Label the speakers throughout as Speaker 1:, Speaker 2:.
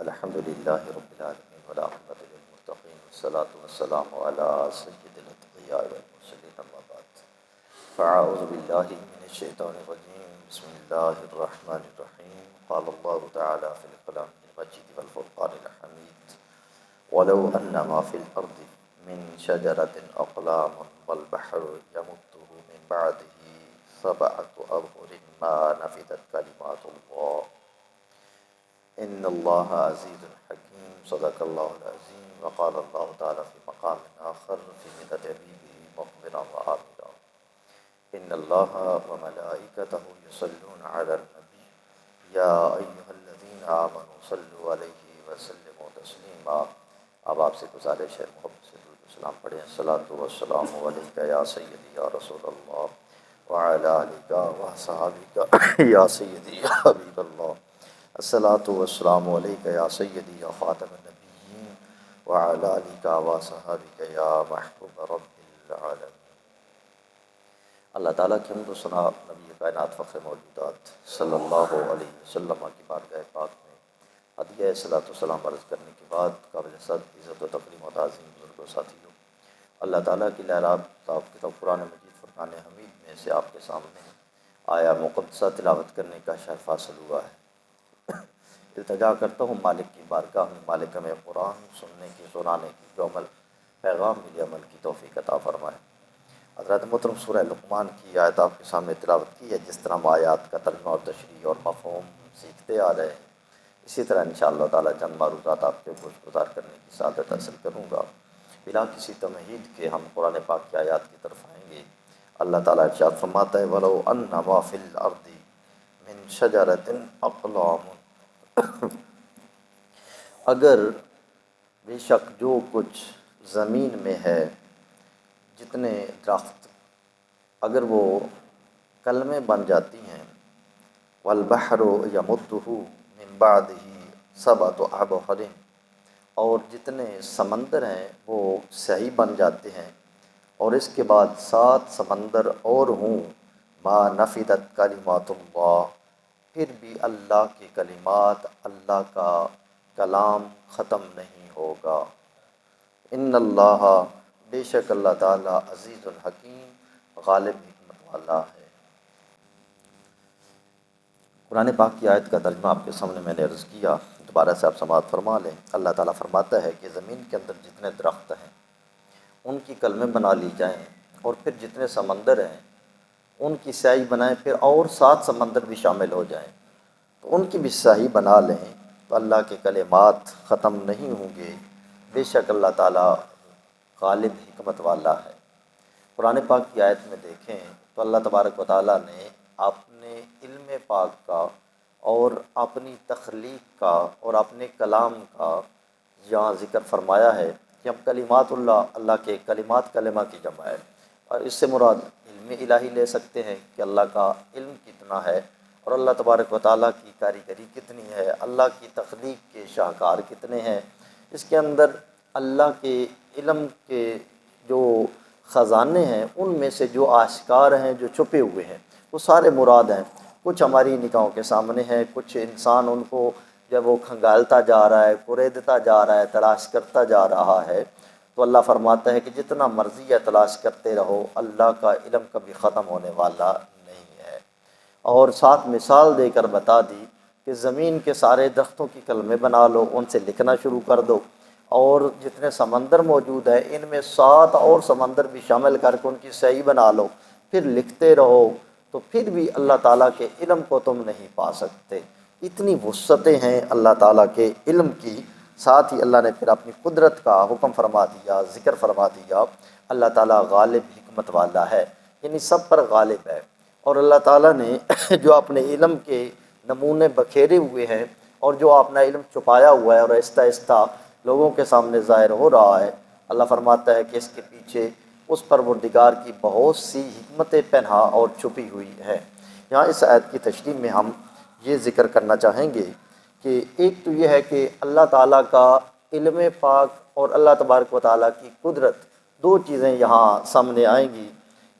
Speaker 1: الحمد للہ رب العالمین والعاقبۃ للمتقین والصلاة والسلام علی سید الاتقیاء والمرسلین اما بعد فاعوذ باللہ من الشیطان الرجیم بسم اللہ الرحمن الرحیم قال اللہ تعالی فی الکلام المجید والفرقان الحمید ولو ان ما فی الارض من شجرۃ اقلام والبحر یمدہ من بعدہ سبعۃ ابحر ما نفدت کلمات اللہ ان اللہ عزیز حکیم صدق اللہ العظیم وقال اللہ تعالی فی مقام آخر فی مدد حبیبہ مخبرا وعامرا ان اللہ وملائکتہ یصلون علی النبی یا ایہا الذین آمنوا صلوا علیہ وسلموا تسلیما۔ اب آپ سے گزارش ہے محبت سے درود و سلام پڑھیں۔ الصلاۃ والسلام علیک یا سیدی یا رسول اللہ وعلی آلک وصحبک یا سیدی یا حبیب اللہ۔ الصلاۃ والسلام علیک یا سیدی یا خاتم النبیین وعلی آلک وصحبک یا محبوب رب العالمین۔ اللہ تعالیٰ کی حمد و ثنا نبی کائنات فخر موجودات صلی اللہ علیہ وسلم کی بارگاہ پاک میں ہدیہ صلاۃ و سلام عرض کرنے کے بعد قابل صد عزت و تکریم و تعظیم بزرگ و ساتھیوں، اللہ تعالیٰ کی لہرات آپ کتاب قرآن مجید فرقان حمید میں سے آپ کے سامنے آیا مقدسہ تلاوت کرنے کا شرف حاصل ہوا ہے۔ التجا کرتا ہوں مالک کی بارگاہ میں، مالک ہمیں قرآن سننے کی، سنانے کی، جو عمل پیغام ملی عمل کی توفیق عطا فرمائے۔ حضرت محترم سورہ لقمان کی آیت آپ کے سامنے تلاوت کی ہے۔ جس طرح ہم آیات کا ترجمہ اور تشریح اور مفہوم سیکھتے آ رہے ہیں، اسی طرح انشاءاللہ تعالی چند معروضات آپ کے گوش گزار کرنے کی سعادت حاصل کروں گا۔ بلا کسی تمہید کے ہم قرآن پاک کی آیات کی طرف آئیں گے۔ اللہ تعالیٰ ارشاد فرماتا ہے وَلَوْ أَنَّ مَا فِي الْأَرْضِ مِن شَجَرَةٍ أَقْلَامٌ، اگر بے شک جو کچھ زمین میں ہے، جتنے درخت، اگر وہ کلمیں بن جاتی ہیں، والبحر یمدہ من بعدہ سبعۃ ابحر، اور جتنے سمندر ہیں وہ صحیح بن جاتے ہیں، اور اس کے بعد 7 سمندر اور ہوں، ما نفدت کلمات اللہ، پھر بھی اللہ کے کلمات، اللہ کا کلام ختم نہیں ہوگا۔ ان اللہ، بے شک اللہ تعالیٰ عزیز الحکیم، غالب حکمت والا ہے۔ قرآن پاک کی آیت کا ترجمہ آپ کے سامنے میں نے عرض کیا، دوبارہ سے آپ سماعت فرما لیں۔ اللہ تعالیٰ فرماتا ہے کہ زمین کے اندر جتنے درخت ہیں ان کی کلمیں بنا لی جائیں، اور پھر جتنے سمندر ہیں ان کی سیاہی بنائیں، پھر اور 7 سمندر بھی شامل ہو جائیں تو ان کی بھی سیاہی بنا لیں، تو اللہ کے کلمات ختم نہیں ہوں گے۔ بے شک اللہ تعالیٰ غالب حکمت والا ہے۔ قرآن پاک کی آیت میں دیکھیں تو اللہ تبارک و تعالیٰ نے اپنے علم پاک کا اور اپنی تخلیق کا اور اپنے کلام کا یہاں ذکر فرمایا ہے کہ ہم کلمات اللہ، اللہ کے کلمات کلمہ کی جمع ہے، اور اس سے مراد علم الہی لے سکتے ہیں کہ اللہ کا علم کتنا ہے، اور اللہ تبارک و تعالیٰ کی کاریگری کتنی ہے، اللہ کی تخلیق کے شاہکار کتنے ہیں۔ اس کے اندر اللہ کے علم کے جو خزانے ہیں ان میں سے جو آشکار ہیں، جو چھپے ہوئے ہیں، وہ سارے مراد ہیں۔ کچھ ہماری نگاہوں کے سامنے ہیں، کچھ انسان ان کو جب وہ کھنگالتا جا رہا ہے، کوریدتا جا رہا ہے، تلاش کرتا جا رہا ہے، تو اللہ فرماتا ہے کہ جتنا مرضی ہے تلاش کرتے رہو، اللہ کا علم کبھی ختم ہونے والا نہیں ہے۔ اور ساتھ مثال دے کر بتا دی کہ زمین کے سارے درختوں کی کلمیں بنا لو، ان سے لکھنا شروع کر دو، اور جتنے سمندر موجود ہیں ان میں 7 اور سمندر بھی شامل کر کے ان کی صحیح بنا لو، پھر لکھتے رہو، تو پھر بھی اللہ تعالیٰ کے علم کو تم نہیں پا سکتے۔ اتنی وسعتیں ہیں اللہ تعالیٰ کے علم کی۔ ساتھ ہی اللہ نے پھر اپنی قدرت کا حکم فرما دیا، ذکر فرما دیا۔ اللہ تعالیٰ غالب حکمت والا ہے، یعنی سب پر غالب ہے، اور اللہ تعالیٰ نے جو اپنے علم کے نمونے بکھیرے ہوئے ہیں اور جو اپنا علم چھپایا ہوا ہے اور آہستہ آہستہ لوگوں کے سامنے ظاہر ہو رہا ہے، اللہ فرماتا ہے کہ اس کے پیچھے اس پروردگار کی بہت سی حکمتیں پنہا اور چھپی ہوئی ہیں۔ یہاں اس آیت کی تشریح میں ہم یہ ذکر کرنا چاہیں گے کہ ایک تو یہ ہے کہ اللہ تعالیٰ کا علم پاک اور اللہ تبارک و تعالیٰ کی قدرت، 2 چیزیں یہاں سامنے آئیں گی۔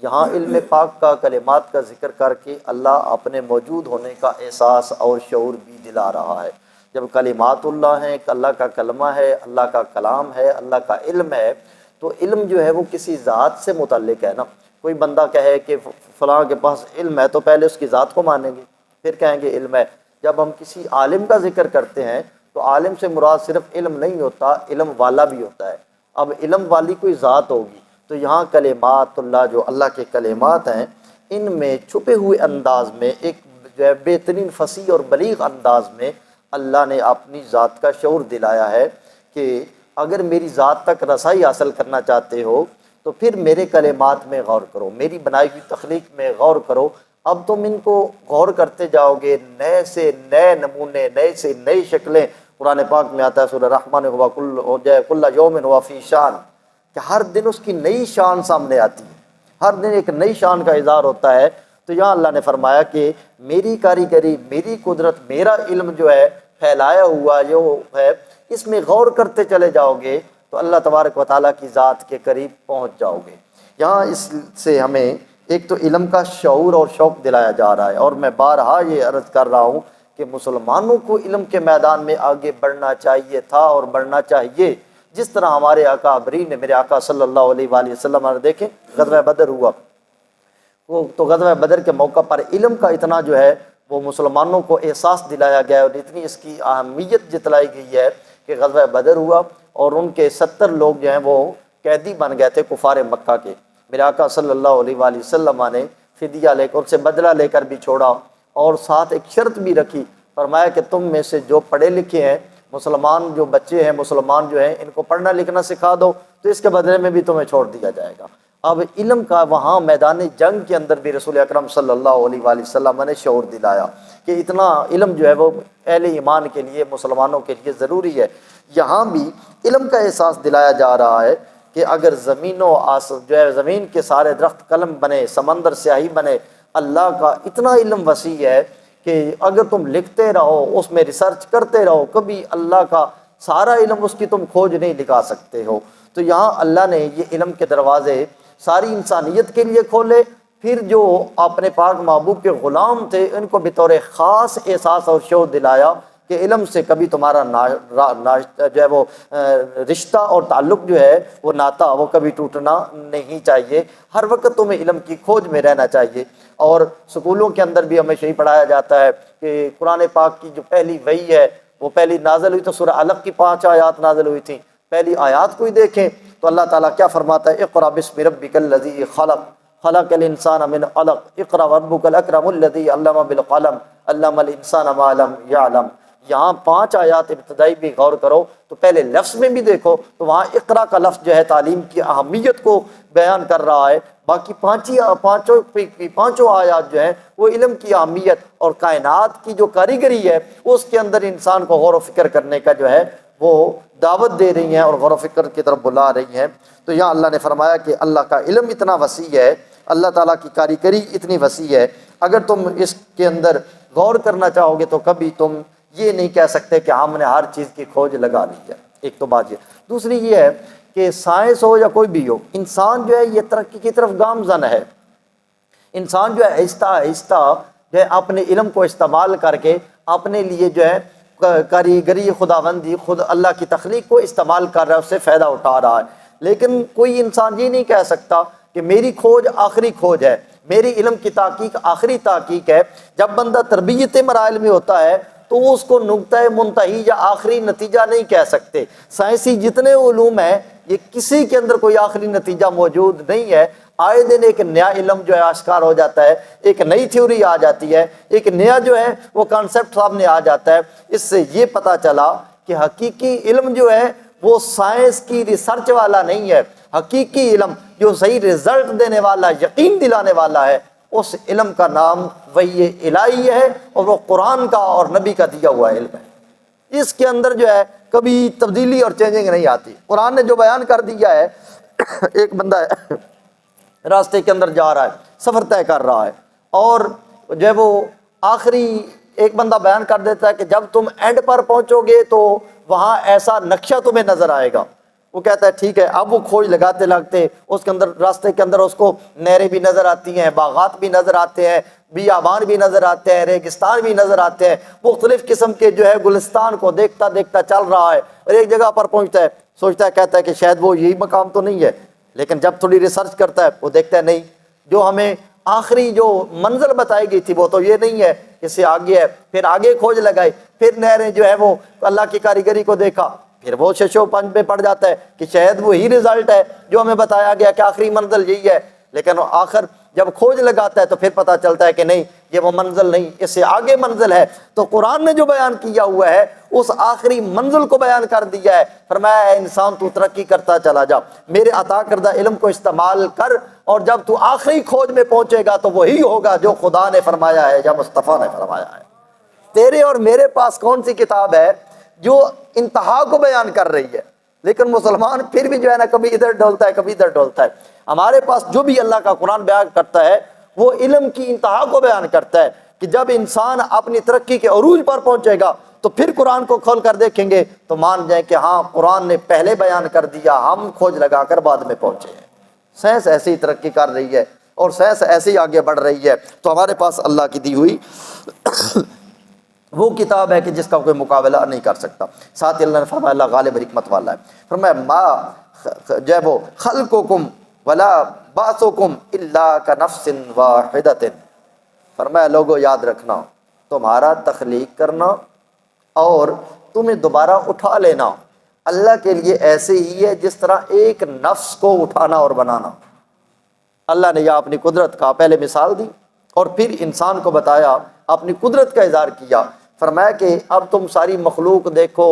Speaker 1: یہاں علم پاک کا، کلمات کا ذکر کر کے اللہ اپنے موجود ہونے کا احساس اور شعور بھی دلا رہا ہے۔ جب کلمات اللہ ہیں، اللہ کا کلمہ ہے، اللہ کا کلام ہے، اللہ کا علم ہے، تو علم جو ہے وہ کسی ذات سے متعلق ہے نا۔ کوئی بندہ کہے کہ فلاں کے پاس علم ہے تو پہلے اس کی ذات کو مانیں گے، پھر کہیں گے علم ہے۔ جب ہم کسی عالم کا ذکر کرتے ہیں تو عالم سے مراد صرف علم نہیں ہوتا، علم والا بھی ہوتا ہے۔ اب علم والی کوئی ذات ہوگی، تو یہاں کلمات اللہ، جو اللہ کے کلمات ہیں، ان میں چھپے ہوئے انداز میں ایک جو ہے بہترین فصیح اور بلیغ انداز میں اللہ نے اپنی ذات کا شعور دلایا ہے کہ اگر میری ذات تک رسائی حاصل کرنا چاہتے ہو تو پھر میرے کلمات میں غور کرو، میری بنائی ہوئی تخلیق میں غور کرو۔ اب تم ان کو غور کرتے جاؤ گے، نئے سے نئے نمونے، نئے سے نئی شکلیں۔ قرآن پاک میں آتا ہے سورہ رحمٰن ہوا کل یوم ہوا فی شان، کہ ہر دن اس کی نئی شان سامنے آتی ہے، ہر دن ایک نئی شان کا اظہار ہوتا ہے۔ تو یہاں اللہ نے فرمایا کہ میری کاریگری، میری قدرت، میرا علم جو ہے پھیلایا ہوا جو ہے، اس میں غور کرتے چلے جاؤ گے تو اللہ تبارک و تعالیٰ کی ذات کے قریب پہنچ جاؤ گے۔ یہاں اس سے ہمیں ایک تو علم کا شعور اور شوق دلایا جا رہا ہے، اور میں بارہا یہ عرض کر رہا ہوں کہ مسلمانوں کو علم کے میدان میں آگے بڑھنا چاہیے تھا اور بڑھنا چاہیے، جس طرح ہمارے آقا ابری نے، میرے آقا صلی اللہ علیہ وآلہ وسلم نے، دیکھیں غزوہ بدر ہوا، تو غزوہ بدر کے موقع پر علم کا اتنا جو ہے وہ مسلمانوں کو احساس دلایا گیا، اور اتنی اس کی اہمیت جتلائی گئی ہے کہ غزوہ بدر ہوا اور ان کے 70 لوگ جو ہیں وہ قیدی بن گئے تھے کفار مکہ کے۔ میرے آقا صلی اللہ علیہ وآلہ وسلم نے فدیہ لے کر، ان سے بدلہ لے کر بھی چھوڑا، اور ساتھ ایک شرط بھی رکھی، فرمایا کہ تم میں سے جو پڑھے لکھے ہیں، مسلمان جو بچے ہیں، مسلمان جو ہیں، ان کو پڑھنا لکھنا سکھا دو تو اس کے بدلے میں بھی تمہیں چھوڑ دیا جائے گا۔ اب علم کا وہاں میدان جنگ کے اندر بھی رسول اکرم صلی اللہ علیہ وآلہ وسلم نے شعور دلایا کہ اتنا علم جو ہے وہ اہل ایمان کے لیے، مسلمانوں کے لیے ضروری ہے۔ یہاں بھی علم کا احساس دلایا جا رہا ہے کہ اگر زمین و جو ہے زمین کے سارے درخت قلم بنے، سمندر سیاہی بنے، اللہ کا اتنا علم وسیع ہے کہ اگر تم لکھتے رہو، اس میں ریسرچ کرتے رہو، کبھی اللہ کا سارا علم اس کی تم کھوج نہیں لگا سکتے ہو۔ تو یہاں اللہ نے یہ علم کے دروازے ساری انسانیت کے لیے کھولے، پھر جو اپنے پاک محبوب کے غلام تھے ان کو بطور خاص احساس اور شعور دلایا کہ علم سے کبھی تمہارا جو ہے وہ رشتہ اور تعلق جو ہے وہ ناتا وہ کبھی ٹوٹنا نہیں چاہیے، ہر وقت تمہیں علم کی کھوج میں رہنا چاہیے۔ اور سکولوں کے اندر بھی ہمیں یہی پڑھایا جاتا ہے کہ قرآن پاک کی جو پہلی وحی ہے وہ پہلی نازل ہوئی تو سورہ علق کی 5 آیات نازل ہوئی تھیں، پہلی آیات کو ہی دیکھیں تو اللہ تعالیٰ کیا فرماتا ہے، اقرأ بسم ربک الذی خلق خلق الانسان من علق اقرأ وربک الاکرم الذی علم بالقلم علم الانسان ما لم یعلم۔ یہاں 5 آیات ابتدائی بھی غور کرو تو پہلے لفظ میں بھی دیکھو تو وہاں اقرا کا لفظ جو ہے تعلیم کی اہمیت کو بیان کر رہا ہے، باقی پانچوں آیات جو ہیں وہ علم کی اہمیت اور کائنات کی جو کاریگری ہے اس کے اندر انسان کو غور و فکر کرنے کا جو ہے وہ دعوت دے رہی ہیں اور غور و فکر کی طرف بلا رہی ہیں۔ تو یہاں اللہ نے فرمایا کہ اللہ کا علم اتنا وسیع ہے، اللہ تعالیٰ کی کاریگری اتنی وسیع ہے، اگر تم اس کے اندر غور کرنا چاہو گے تو کبھی تم یہ نہیں کہہ سکتے کہ ہم نے ہر چیز کی کھوج لگا لی ہے۔ ایک تو بات یہ، دوسری یہ ہے کہ سائنس ہو یا کوئی بھی ہو، انسان جو ہے یہ ترقی کی طرف گامزن ہے۔ انسان جو ہے آہستہ آہستہ جو ہے اپنے علم کو استعمال کر کے اپنے لیے جو ہے کاریگری خداوندی، خود اللہ کی تخلیق کو استعمال کر رہا ہے، اس سے فائدہ اٹھا رہا ہے۔ لیکن کوئی انسان یہ نہیں کہہ سکتا کہ میری کھوج آخری کھوج ہے، میری علم کی تحقیق آخری تحقیق ہے۔ جب بندہ تربیت مراحل میں ہوتا ہے تو وہ اس کو نقطۂ منتہی یا آخری نتیجہ نہیں کہہ سکتے۔ سائنسی جتنے علوم ہیں یہ کسی کے اندر کوئی آخری نتیجہ موجود نہیں ہے، آئے دن ایک نیا علم جو ہے آشکار ہو جاتا ہے، ایک نئی تھیوری آ جاتی ہے، ایک نیا جو ہے وہ کانسیپٹ سامنے آ جاتا ہے۔ اس سے یہ پتہ چلا کہ حقیقی علم جو ہے وہ سائنس کی ریسرچ والا نہیں ہے، حقیقی علم جو صحیح رزلٹ دینے والا، یقین دلانے والا ہے، اس علم کا نام وحی الہی ہے، اور وہ قرآن کا اور نبی کا دیا ہوا علم ہے۔ اس کے اندر جو ہے کبھی تبدیلی اور چینجنگ نہیں آتی۔ قرآن نے جو بیان کر دیا ہے، ایک بندہ ہے راستے کے اندر جا رہا ہے، سفر طے کر رہا ہے، اور جو ہے وہ آخری ایک بندہ بیان کر دیتا ہے کہ جب تم اینڈ پر پہنچو گے تو وہاں ایسا نقشہ تمہیں نظر آئے گا۔ وہ کہتا ہے ٹھیک ہے، اب وہ کھوج لگاتے اس کے اندر راستے کے اندر اس کو نہریں بھی نظر آتی ہیں، باغات بھی نظر آتے ہیں، بیابان بھی نظر آتے ہیں، ریگستان بھی نظر آتے ہیں، مختلف قسم کے جو ہے گلستان کو دیکھتا دیکھتا چل رہا ہے، اور ایک جگہ پر پہنچتا ہے، سوچتا ہے، کہتا ہے کہ شاید وہ یہی مقام تو نہیں ہے، لیکن جب تھوڑی ریسرچ کرتا ہے وہ دیکھتا ہے نہیں، جو ہمیں آخری جو منزل بتائی گئی تھی وہ تو یہ نہیں ہے، اس سے آگے ہے۔ پھر آگے کھوج لگائی، پھر نہریں جو ہے وہ اللہ کی کاریگری کو دیکھا، پھر وہ ششو پنج پہ پڑ جاتا ہے کہ شاید وہی رزلٹ ہے جو ہمیں بتایا گیا کہ آخری منزل یہی ہے، لیکن آخر جب کھوج لگاتا ہے تو پھر پتہ چلتا ہے کہ نہیں، یہ وہ منزل نہیں، اس سے آگے منزل ہے۔ تو قرآن نے جو بیان کیا ہوا ہے اس آخری منزل کو بیان کر دیا ہے، فرمایا اے انسان تو ترقی کرتا چلا جا، میرے عطا کردہ علم کو استعمال کر، اور جب تو آخری کھوج میں پہنچے گا تو وہی ہوگا جو خدا نے فرمایا ہے یا مصطفیٰ نے فرمایا ہے۔ تیرے اور میرے پاس کون سی کتاب ہے جو انتہا کو بیان کر رہی ہے؟ لیکن مسلمان پھر بھی جو ہے نا کبھی ادھر ڈولتا ہے کبھی ادھر ڈولتا ہے۔ ہمارے پاس جو بھی اللہ کا قرآن بیان کرتا ہے وہ علم کی انتہا کو بیان کرتا ہے، کہ جب انسان اپنی ترقی کے عروج پر پہنچے گا تو پھر قرآن کو کھول کر دیکھیں گے تو مان جائیں کہ ہاں قرآن نے پہلے بیان کر دیا، ہم کھوج لگا کر بعد میں پہنچے ہیں۔ سائنس ایسی ترقی کر رہی ہے اور سائنس ایسی آگے بڑھ رہی ہے، تو ہمارے پاس اللہ کی دی ہوئی وہ کتاب ہے کہ جس کا کوئی مقابلہ نہیں کر سکتا۔ ساتھ ہی اللہ نے فرمایا اللہ غالب حکمت والا ہے، فرمایا ما جو ہے وہ خلقکم ولا بعثکم الا کنفس واحدۃ، فرمایا لوگوں یاد رکھنا تمہارا تخلیق کرنا اور تمہیں دوبارہ اٹھا لینا اللہ کے لیے ایسے ہی ہے جس طرح ایک نفس کو اٹھانا اور بنانا۔ اللہ نے یا اپنی قدرت کا پہلے مثال دی اور پھر انسان کو بتایا، اپنی قدرت کا اظہار کیا، فرمایا کہ اب تم ساری مخلوق دیکھو،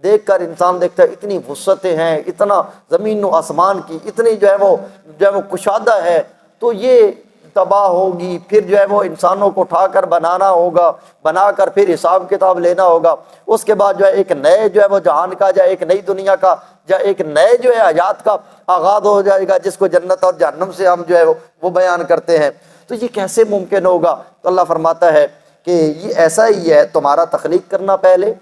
Speaker 1: دیکھ کر انسان دیکھتا ہے اتنی وسعتیں ہیں، اتنا زمین و آسمان کی اتنی جو ہے وہ کشادہ ہے، تو یہ تباہ ہوگی، پھر جو ہے وہ انسانوں کو اٹھا کر بنانا ہوگا، بنا کر پھر حساب کتاب لینا ہوگا، اس کے بعد جو ہے ایک نئے جو ہے وہ جہان کا یا ایک نئی دنیا کا یا ایک نئے جو ہے حیات کا آغاز ہو جائے گا، جس کو جنت اور جہنم سے ہم جو ہے وہ بیان کرتے ہیں۔ تو یہ کیسے ممکن ہوگا؟ تو اللہ فرماتا ہے کہ یہ ایسا ہی ہے، تمہارا تخلیق کرنا پہلے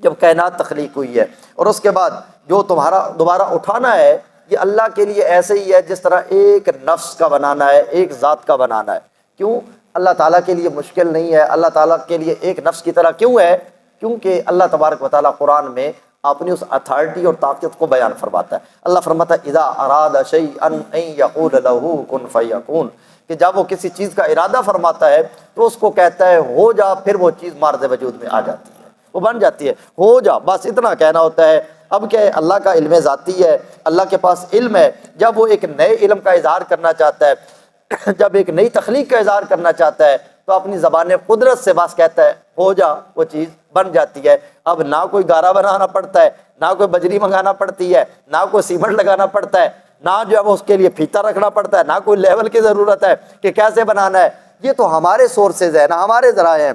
Speaker 1: جب کائنات تخلیق ہوئی ہے، اور اس کے بعد جو تمہارا دوبارہ اٹھانا ہے یہ اللہ کے لیے ایسے ہی ہے جس طرح ایک نفس کا بنانا ہے، ایک ذات کا بنانا ہے۔ کیوں؟ اللہ تعالیٰ کے لیے مشکل نہیں ہے، اللہ تعالیٰ کے لیے ایک نفس کی طرح کیوں ہے؟ کیونکہ اللہ تبارک و تعالیٰ قرآن میں اپنی اس اتھارٹی اور طاقت کو بیان فرماتا ہے۔ اللہ فرماتا ہے اذا اراد شیئا ان یقول له کن فیکون، کہ جب وہ کسی چیز کا ارادہ فرماتا ہے تو اس کو کہتا ہے ہو جا، پھر وہ چیز مارز وجود میں آ جاتی ہے، وہ بن جاتی ہے، ہو جا، بس اتنا کہنا ہوتا ہے۔ اب کیا ہے، اللہ کا علم ذاتی ہے، اللہ کے پاس علم ہے، جب وہ ایک نئے علم کا اظہار کرنا چاہتا ہے، جب ایک نئی تخلیق کا اظہار کرنا چاہتا ہے تو اپنی زبان قدرت سے بس کہتا ہے ہو جا، وہ چیز بن جاتی ہے۔ اب نہ کوئی گارا بنانا پڑتا ہے، نہ کوئی بجری منگانا پڑتی ہے، نہ کوئی سیمنٹ لگانا پڑتا ہے، نہ جو ہے وہ اس کے لیے پھیتا رکھنا پڑتا ہے، نہ کوئی لیول کی ضرورت ہے کہ کیسے بنانا ہے۔ یہ تو ہمارے سورسز ہیں، نہ ہمارے ذرائع ہیں،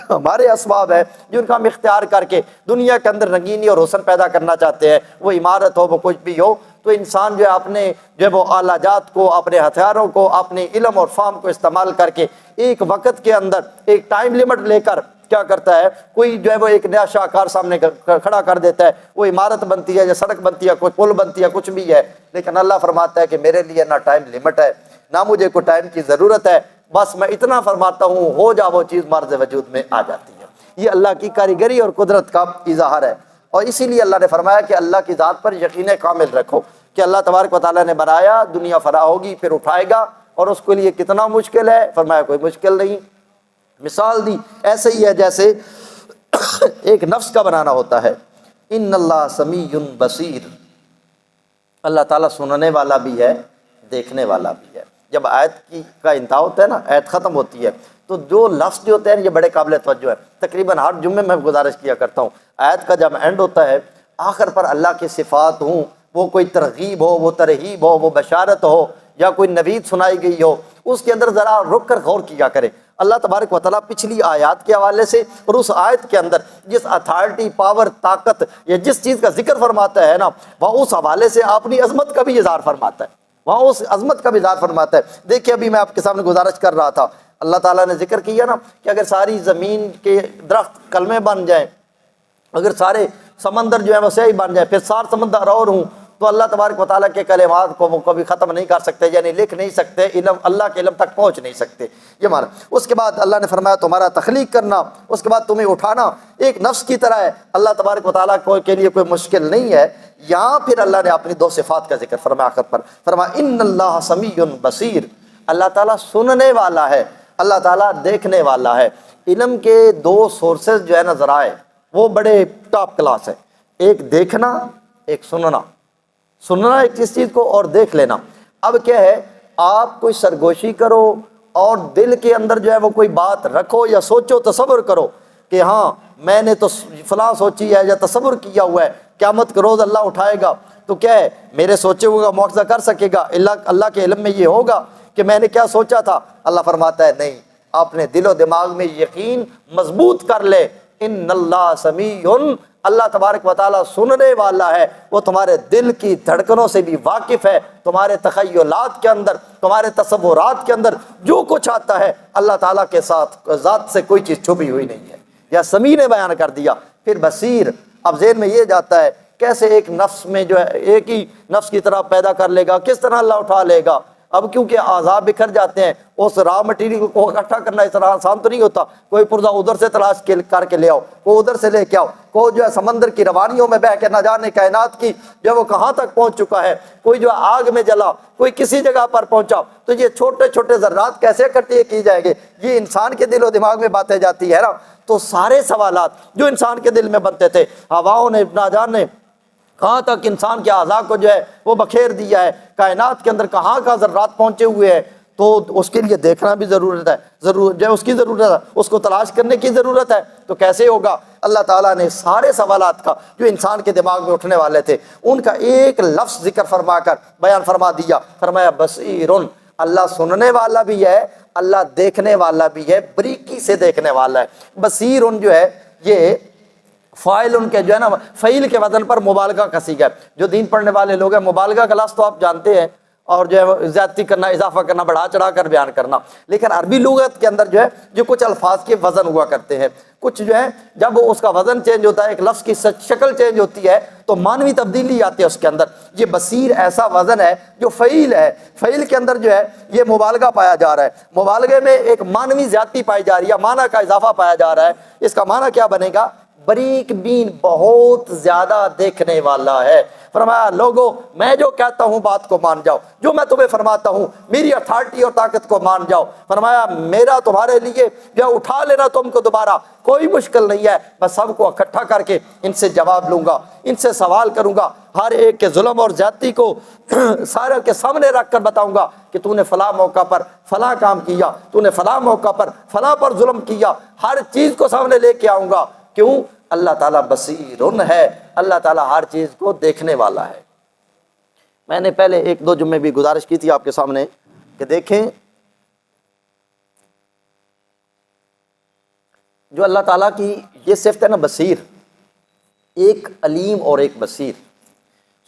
Speaker 1: ہمارے اسباب ہیں جن کا ہم اختیار کر کے دنیا کے اندر رنگینی اور حسن پیدا کرنا چاہتے ہیں، وہ عمارت ہو، وہ کچھ بھی ہو۔ تو انسان جو ہے اپنے جو ہے وہ آلہ جات کو، اپنے ہتھیاروں کو، اپنے علم اور فہم کو استعمال کر کے ایک وقت کے اندر ایک ٹائم لمٹ لے کر کیا کرتا ہے، کوئی جو ہے وہ ایک نیا شاہکار سامنے کھڑا کر دیتا ہے، وہ عمارت بنتی ہے یا سڑک بنتی ہے، کوئی پل بنتی ہے، کچھ بھی ہے، لیکن اللہ فرماتا ہے کہ میرے لیے نہ ٹائم لمٹ ہے، نہ مجھے کوئی ٹائم کی ضرورت ہے، بس میں اتنا فرماتا ہوں ہو جا، وہ چیز مرز وجود میں آ جاتی ہے۔ یہ اللہ کی کاریگری اور قدرت کا اظہار ہے، اور اسی لیے اللہ نے فرمایا کہ اللہ کی ذات پر یقین کامل رکھو کہ اللہ تبارک و تعالیٰ نے بنایا، دنیا فنا ہوگی، پھر اٹھائے گا، اور اس کے لیے کتنا مشکل ہے؟ فرمایا کوئی مشکل نہیں۔ مثال دی ایسے ہی ہے جیسے ایک نفس کا بنانا ہوتا ہے۔ ان اللہ سمیع بصیر، اللہ تعالیٰ سننے والا بھی ہے، دیکھنے والا بھی ہے۔ جب آیت کا انتہا ہوتا ہے نا، آیت ختم ہوتی ہے، تو جو لفظ جو ہوتے ہیں یہ بڑے قابل توجہ ہے۔ تقریباً ہر جمعے میں گزارش کیا کرتا ہوں، آیت کا جب اینڈ ہوتا ہے آخر پر اللہ کی صفات ہوں، وہ کوئی ترغیب ہو، وہ ترہیب ہو، وہ بشارت ہو، یا کوئی نوید سنائی گئی ہو، اس کے اندر ذرا رک کر غور کیا کرے۔ اللہ تبارک و تعالیٰ پچھلی آیات کے حوالے سے اور اس آیت کے اندر جس اتھارٹی، پاور، طاقت یا جس چیز کا ذکر فرماتا ہے نا، وہ اس حوالے سے اپنی عظمت کا بھی اظہار فرماتا ہے، وہاں اس عظمت کا بھی اظہار فرماتا ہے۔ دیکھیے ابھی میں آپ کے سامنے گزارش کر رہا تھا، اللہ تعالیٰ نے ذکر کیا نا کہ اگر ساری زمین کے درخت کلمے بن جائیں، اگر سارے سمندر جو ہے وہ سیاہی بن جائے، پھر سات سمندر اور ہوں، تو اللہ تبارک و تعالیٰ کے کلمات کو وہ کبھی ختم نہیں کر سکتے، یعنی لکھ نہیں سکتے، علم اللہ کے علم تک پہنچ نہیں سکتے، یہ مانا۔ اس کے بعد اللہ نے فرمایا تمہارا تخلیق کرنا، اس کے بعد تمہیں اٹھانا ایک نفس کی طرح ہے، اللہ تبارک و تعالیٰ کے لیے کوئی مشکل نہیں ہے۔ یہاں پھر اللہ نے اپنی 2 صفات کا ذکر فرمایا آخر پر، فرمایا ان اللہ سمیع بصیر، اللہ تعالیٰ سننے والا ہے، اللہ تعالیٰ دیکھنے والا ہے۔ علم کے 2 سورسز جو ہے نا، ذرائع، وہ بڑے ٹاپ کلاس ہے، ایک دیکھنا ایک سننا، سننا ایک چیز کو اور دیکھ لینا۔ اب کیا ہے، آپ کوئی سرگوشی کرو اور دل کے اندر جو ہے وہ کوئی بات رکھو یا سوچو، تصور کرو کہ ہاں میں نے تو فلاں سوچی ہے یا تصور کیا ہوا ہے قیامت کے روز اللہ اٹھائے گا، تو کیا ہے میرے سوچے ہوئے کا مواخذہ کر سکے گا؟ اللہ کے علم میں یہ ہوگا کہ میں نے کیا سوچا تھا؟ اللہ فرماتا ہے نہیں، اپنے دل و دماغ میں یقین مضبوط کر لے، ان اللہ سمیع، اللہ تبارک و تعالیٰ سننے والا ہے، وہ تمہارے دل کی دھڑکنوں سے بھی واقف ہے، تمہارے تخیلات کے اندر، تمہارے تصورات کے اندر جو کچھ آتا ہے، اللہ تعالیٰ کے ساتھ ذات سے کوئی چیز چھپی ہوئی نہیں ہے۔ یا سمیع نے بیان کر دیا۔ پھر بصیر، اب ذہن میں یہ جاتا ہے کیسے ایک نفس میں جو ہے ایک ہی نفس کی طرح پیدا کر لے گا، کس طرح اللہ اٹھا لے گا؟ اب کیونکہ اعضاء بکھر جاتے ہیں، اس را مٹیریل کو اکٹھا کرنا اس طرح آسان تو نہیں ہوتا، کوئی پرزہ ادھر سے تلاش کر کے لے آؤ، کوئی ادھر سے لے کے آؤ، کوئی جو ہے سمندر کی روانیوں میں بہ کے نہ جانے کائنات کی جو وہ کہاں تک پہنچ چکا ہے، کوئی جو آگ میں جلا، کوئی کسی جگہ پر پہنچا، تو یہ چھوٹے چھوٹے ذرات کیسے اکٹھے کی جائیں گے؟ یہ انسان کے دل و دماغ میں باتیں جاتی ہے نا۔ تو سارے سوالات جو انسان کے دل میں بنتے تھے، ہواؤں نے نہ جانے کہاں تک انسان کے اعضاء کو جو ہے وہ بکھیر دیا ہے، کائنات کے اندر کہاں کا ذرات پہنچے ہوئے ہیں، تو اس کے لیے دیکھنا بھی ضرورت ہے، جو ہے اس کی ضرورت ہے، اس کو تلاش کرنے کی ضرورت ہے۔ تو کیسے ہوگا؟ اللہ تعالیٰ نے سارے سوالات کا جو انسان کے دماغ میں اٹھنے والے تھے ان کا ایک لفظ ذکر فرما کر بیان فرما دیا، فرمایا بصیر، اللہ سننے والا بھی ہے، اللہ دیکھنے والا بھی ہے، بریکی سے دیکھنے والا ہے۔ بصیر جو ہے یہ فاعل ان کے جو ہے نا فعیل کے وزن پر مبالغہ کا صیغہ ہے۔ جو دین پڑھنے والے لوگ ہیں، مبالغہ کا لفظ تو آپ جانتے ہیں، اور جو ہے زیادتی کرنا، اضافہ کرنا، بڑھا چڑھا کر بیان کرنا، لیکن عربی لغت کے اندر جو ہے جو کچھ الفاظ کے وزن ہوا کرتے ہیں، کچھ جو ہے جب اس کا وزن چینج ہوتا ہے، ایک لفظ کی شکل چینج ہوتی ہے تو معنوی تبدیلی آتی ہے اس کے اندر۔ یہ بصیر ایسا وزن ہے جو فعیل ہے، فعیل کے اندر جو ہے یہ مبالغہ پایا جا رہا ہے، مبالغے میں ایک معنوی زیادتی پائی جا رہی ہے، معنی کا اضافہ پایا جا رہا ہے۔ اس کا معنی کیا بنے گا؟ بریک بین، بہت زیادہ دیکھنے والا ہے۔ فرمایا لوگو میں جو کہتا ہوں بات کو مان جاؤ، جو میں تمہیں فرماتا ہوں میری اتھارٹی اور طاقت کو مان جاؤ۔ فرمایا میرا تمہارے لیے جو اٹھا لینا تم کو دوبارہ کوئی مشکل نہیں ہے، میں سب کو اکٹھا کر کے ان سے جواب لوں گا، ان سے سوال کروں گا، ہر ایک کے ظلم اور زیادتی کو سارے کے سامنے رکھ کر بتاؤں گا کہ تو نے فلاں موقع پر فلاں کام کیا، تو نے فلاں موقع پر فلاں پر ظلم کیا، ہر چیز کو سامنے لے کے آؤں گا۔ کیوں؟ اللہ تعالیٰ بصیر ہے، اللہ تعالیٰ ہر چیز کو دیکھنے والا ہے۔ میں نے پہلے 1-2 جمعے بھی گزارش کی تھی آپ کے سامنے کہ دیکھیں جو اللہ تعالیٰ کی یہ صفت ہے نا بصیر، ایک علیم اور ایک بصیر۔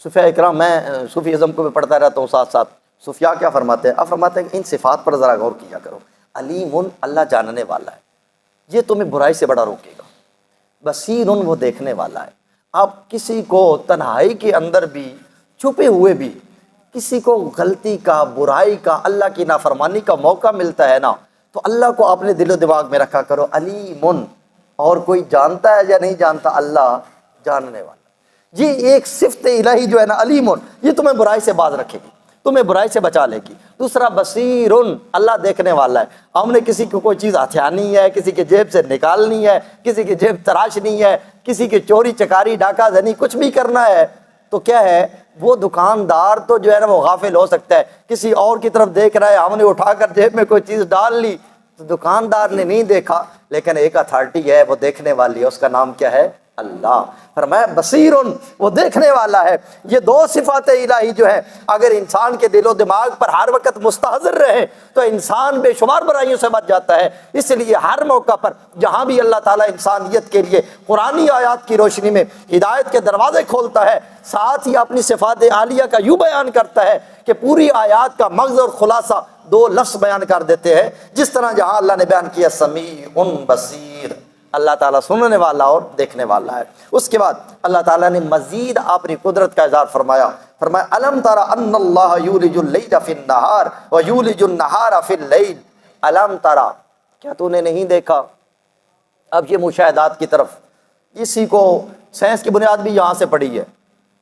Speaker 1: صوفیاء اکرام، میں صوفی ازم کو بھی پڑھتا رہتا ہوں ساتھ ساتھ، صوفیاء کیا فرماتے ہیں؟ اب فرماتے ہیں کہ ان صفات پر ذرا غور کیا کرو۔ علیم، اللہ جاننے والا ہے، یہ تمہیں برائی سے بڑا روکے گا۔ بصیر، وہ دیکھنے والا ہے۔ اب کسی کو تنہائی کے اندر بھی چھپے ہوئے بھی کسی کو غلطی کا، برائی کا، اللہ کی نافرمانی کا موقع ملتا ہے نا، تو اللہ کو اپنے دل و دماغ میں رکھا کرو، علیم۔ اور کوئی جانتا ہے یا نہیں جانتا؟ اللہ جاننے والا۔ یہ ایک صفت الہی جو ہے نا علیم، یہ تمہیں برائی سے باز رکھے گی، تمہیں برائی سے بچا لے گی۔ دوسرا بصیر، اللہ دیکھنے والا ہے۔ ہم نے کسی کو کوئی چیز ہتھیانی ہے، کسی کے جیب سے نکالنی ہے، کسی کی جیب تراشنی ہے، کسی کی چوری چکاری ڈاکہ زنی کچھ بھی کرنا ہے، تو کیا ہے وہ دکاندار تو جو ہے نا وہ غافل ہو سکتا ہے، کسی اور کی طرف دیکھ رہا ہے، ہم نے اٹھا کر جیب میں کوئی چیز ڈال لی تو دکاندار نے نہیں دیکھا، لیکن ایک اتھارٹی ہے وہ دیکھنے والی ہے، اس کا نام کیا ہے؟ اللہ۔ فرمایا بصیر، وہ دیکھنے والا ہے۔ یہ 2 صفات الہی جو ہے اگر انسان کے دل و دماغ پر ہر وقت مستحضر رہے تو انسان بے شمار برائیوں سے بچ جاتا ہے۔ اس لیے ہر موقع پر جہاں بھی اللہ تعالیٰ انسانیت کے لیے قرآنی آیات کی روشنی میں ہدایت کے دروازے کھولتا ہے، ساتھ ہی اپنی صفات عالیہ کا یوں بیان کرتا ہے کہ پوری آیات کا مغز اور خلاصہ 2 لفظ بیان کر دیتے ہیں، جس طرح جہاں اللہ نے بیان کیا سمیع بصیر، اللہ تعالیٰ سننے والا اور دیکھنے والا ہے۔ اس کے بعد اللہ تعالیٰ نے مزید اپنی قدرت کا اظہار فرمایا، فرمایا الم تر ان اللہ یولج اللیل فی النہار ویولج النہار فی اللیل، الم تر، کیا تو نے نہیں دیکھا؟ اب یہ مشاہدات کی طرف، اسی کو سائنس کی بنیاد بھی یہاں سے پڑی ہے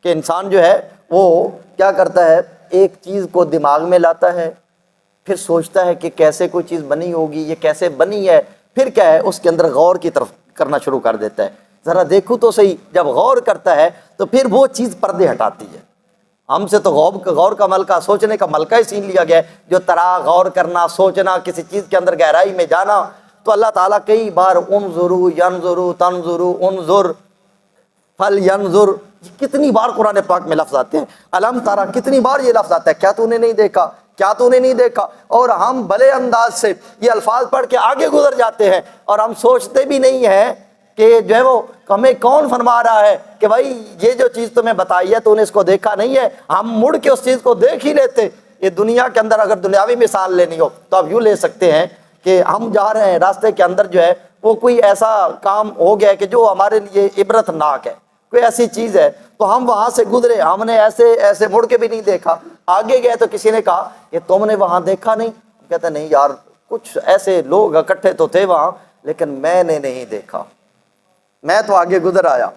Speaker 1: کہ انسان جو ہے وہ کیا کرتا ہے، ایک چیز کو دماغ میں لاتا ہے، پھر سوچتا ہے کہ کیسے کوئی چیز بنی ہوگی، یہ کیسے بنی ہے، پھر کیا ہے اس کے اندر غور کی طرف کرنا شروع کر دیتا ہے، ذرا دیکھو تو صحیح، جب غور کرتا ہے تو پھر وہ چیز پردے ہٹاتی ہے۔ ہم سے تو غور کا ملکہ، سوچنے کا ملکہ ہی چھین لیا گیا ہے، جو طرح غور کرنا، سوچنا، کسی چیز کے اندر گہرائی میں جانا۔ تو اللہ تعالیٰ کئی بار انظروا ینظروا تنظروا انظر فلینظر، کتنی بار قرآن پاک میں لفظ آتے ہیں، الم تارا، کتنی بار یہ لفظ آتا ہے، کیا تو نے نہیں دیکھا، کیا تو نے نہیں دیکھا؟ اور ہم بھلے انداز سے یہ الفاظ پڑھ کے آگے گزر جاتے ہیں اور ہم سوچتے بھی نہیں ہیں کہ جو ہے وہ ہمیں کون فرما رہا ہے کہ بھائی یہ جو چیز تمہیں بتائی ہے تو نے اس کو دیکھا نہیں ہے۔ ہم مڑ کے اس چیز کو دیکھ ہی لیتے۔ یہ دنیا کے اندر اگر دنیاوی مثال لینی ہو تو آپ یوں لے سکتے ہیں کہ ہم جا رہے ہیں، راستے کے اندر جو ہے وہ کوئی ایسا کام ہو گیا ہے کہ جو ہمارے لیے عبرت ناک ہے، کوئی ایسی چیز ہے، تو ہم وہاں سے گزرے، ہم نے ایسے مڑ کے بھی نہیں دیکھا، آگے گئے تو کسی نے کہا کہ تم نے وہاں دیکھا نہیں؟ کہتا ہے نہیں یار، کچھ ایسے لوگ اکٹھے تو تھے وہاں لیکن میں نے نہیں دیکھا، میں تو آگے گزر آیا۔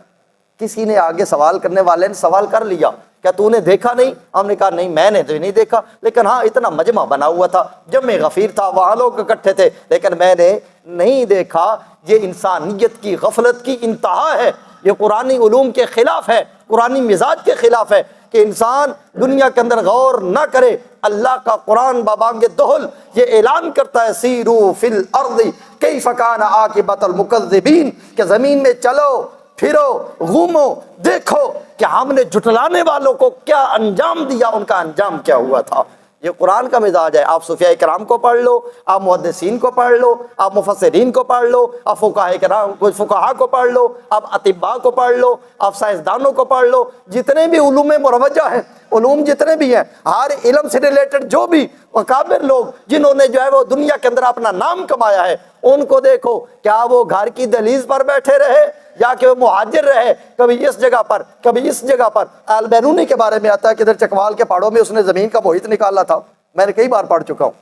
Speaker 1: کسی نے آگے سوال کرنے والے نے سوال کر لیا، کیا تو نے دیکھا نہیں؟ ہم نے کہا نہیں میں نے تو نہیں دیکھا، لیکن ہاں اتنا مجمع بنا ہوا تھا، جمع غفیر تھا، وہاں لوگ اکٹھے تھے، لیکن میں نے نہیں دیکھا۔ یہ انسانیت کی غفلت کی انتہا ہے، یہ قرآنی علوم کے خلاف ہے، قرآنی مزاج کے خلاف ہے کہ انسان دنیا کے اندر غور نہ کرے۔ اللہ کا قرآن بابانگ دہل یہ اعلان کرتا ہے سیرو فی الارض کیف کان عاقبۃ المکذبین، کہ زمین میں چلو پھرو گھومو دیکھو کہ ہم نے جھٹلانے والوں کو کیا انجام دیا، ان کا انجام کیا ہوا تھا۔ یہ قرآن کا مزاج ہے۔ آپ صوفیاء کرام کو پڑھ لو، آپ محدثین کو پڑھ لو، آپ مفسرین کو پڑھ لو، آپ فقہاء کو پڑھ لو، آپ اطباء کو پڑھ لو، آپ سائنسدانوں کو پڑھ لو، جتنے بھی علوم مروجہ ہیں، علوم جتنے بھی ہیں، ہر علم سے ریلیٹڈ جو بھی اکابر لوگ جنہوں نے جو ہے وہ دنیا کے اندر اپنا نام کمایا ہے، ان کو دیکھو، کیا وہ گھر کی دہلیز پر بیٹھے رہے یا کہ وہ مہاجر رہے، کبھی اس جگہ پر کبھی اس جگہ پر۔ البیرونی کے بارے میں آتا ہے کہ ادھر چکوال کے پہاڑوں میں اس نے زمین کا محیط نکالا تھا، میں نے کئی بار پڑھ چکا ہوں،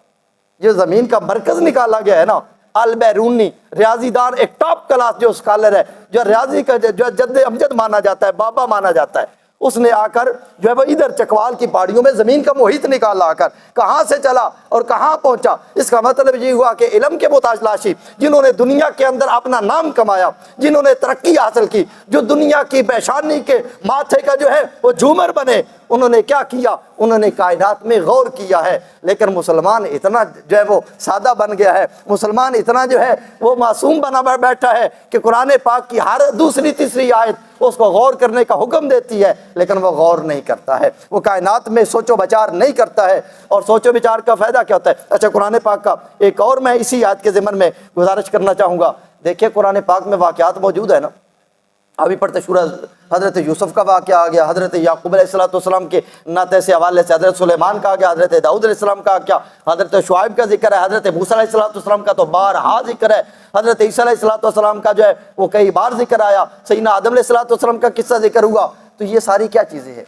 Speaker 1: یہ زمین کا مرکز نکالا گیا ہے نا۔ البیرونی ریاضی دان، ایک ٹاپ کلاس جو اسکالر ہے، جو ریاضی کا جو جد امجد مانا جاتا ہے، بابا مانا جاتا ہے، اس نے آ کر جو ہے وہ ادھر چکوال کی پہاڑیوں میں زمین کا محیط نکالا، آ کر کہاں سے چلا اور کہاں پہنچا۔ اس کا مطلب یہ ہوا کہ علم کے متلاشی جنہوں نے دنیا کے اندر اپنا نام کمایا، جنہوں نے ترقی حاصل کی، جو دنیا کی پیشانی کے ماتھے کا جو ہے وہ جھومر بنے، انہوں نے کیا کیا؟ انہوں نے کائنات میں غور کیا ہے۔ لیکن مسلمان اتنا جو ہے وہ سادہ بن گیا ہے، مسلمان اتنا جو ہے وہ معصوم بنا بیٹھا ہے کہ قرآن پاک کی ہر دوسری تیسری آیت اس کو غور کرنے کا حکم دیتی ہے، لیکن وہ غور نہیں کرتا ہے، وہ کائنات میں سوچ و بچار نہیں کرتا ہے۔ اور سوچ و بچار کا فائدہ کیا ہوتا ہے؟ اچھا، قرآن پاک کا ایک اور میں اسی آیت کے ضمن میں گزارش کرنا چاہوں گا۔ دیکھیں قرآن پاک میں واقعات موجود ہے نا، ابھی پڑھتے سورہ حضرت یوسف کا واقعہ آ گیا، حضرت یعقوب علیہ السلام کے ناطے سے حوالے سے حضرت سلیمان کا آ گیا، حضرت داؤد علیہ السلام کا کیا، حضرت شعیب کا ذکر ہے، حضرت موسیٰ علیہ السلام کا تو بارہا ذکر ہے، حضرت عیسیٰ علیہ السلام کا جو ہے وہ کئی بار ذکر آیا، سیدنا آدم علیہ السلام کا قصہ ذکر ہوا۔ تو یہ ساری کیا چیزیں ہیں؟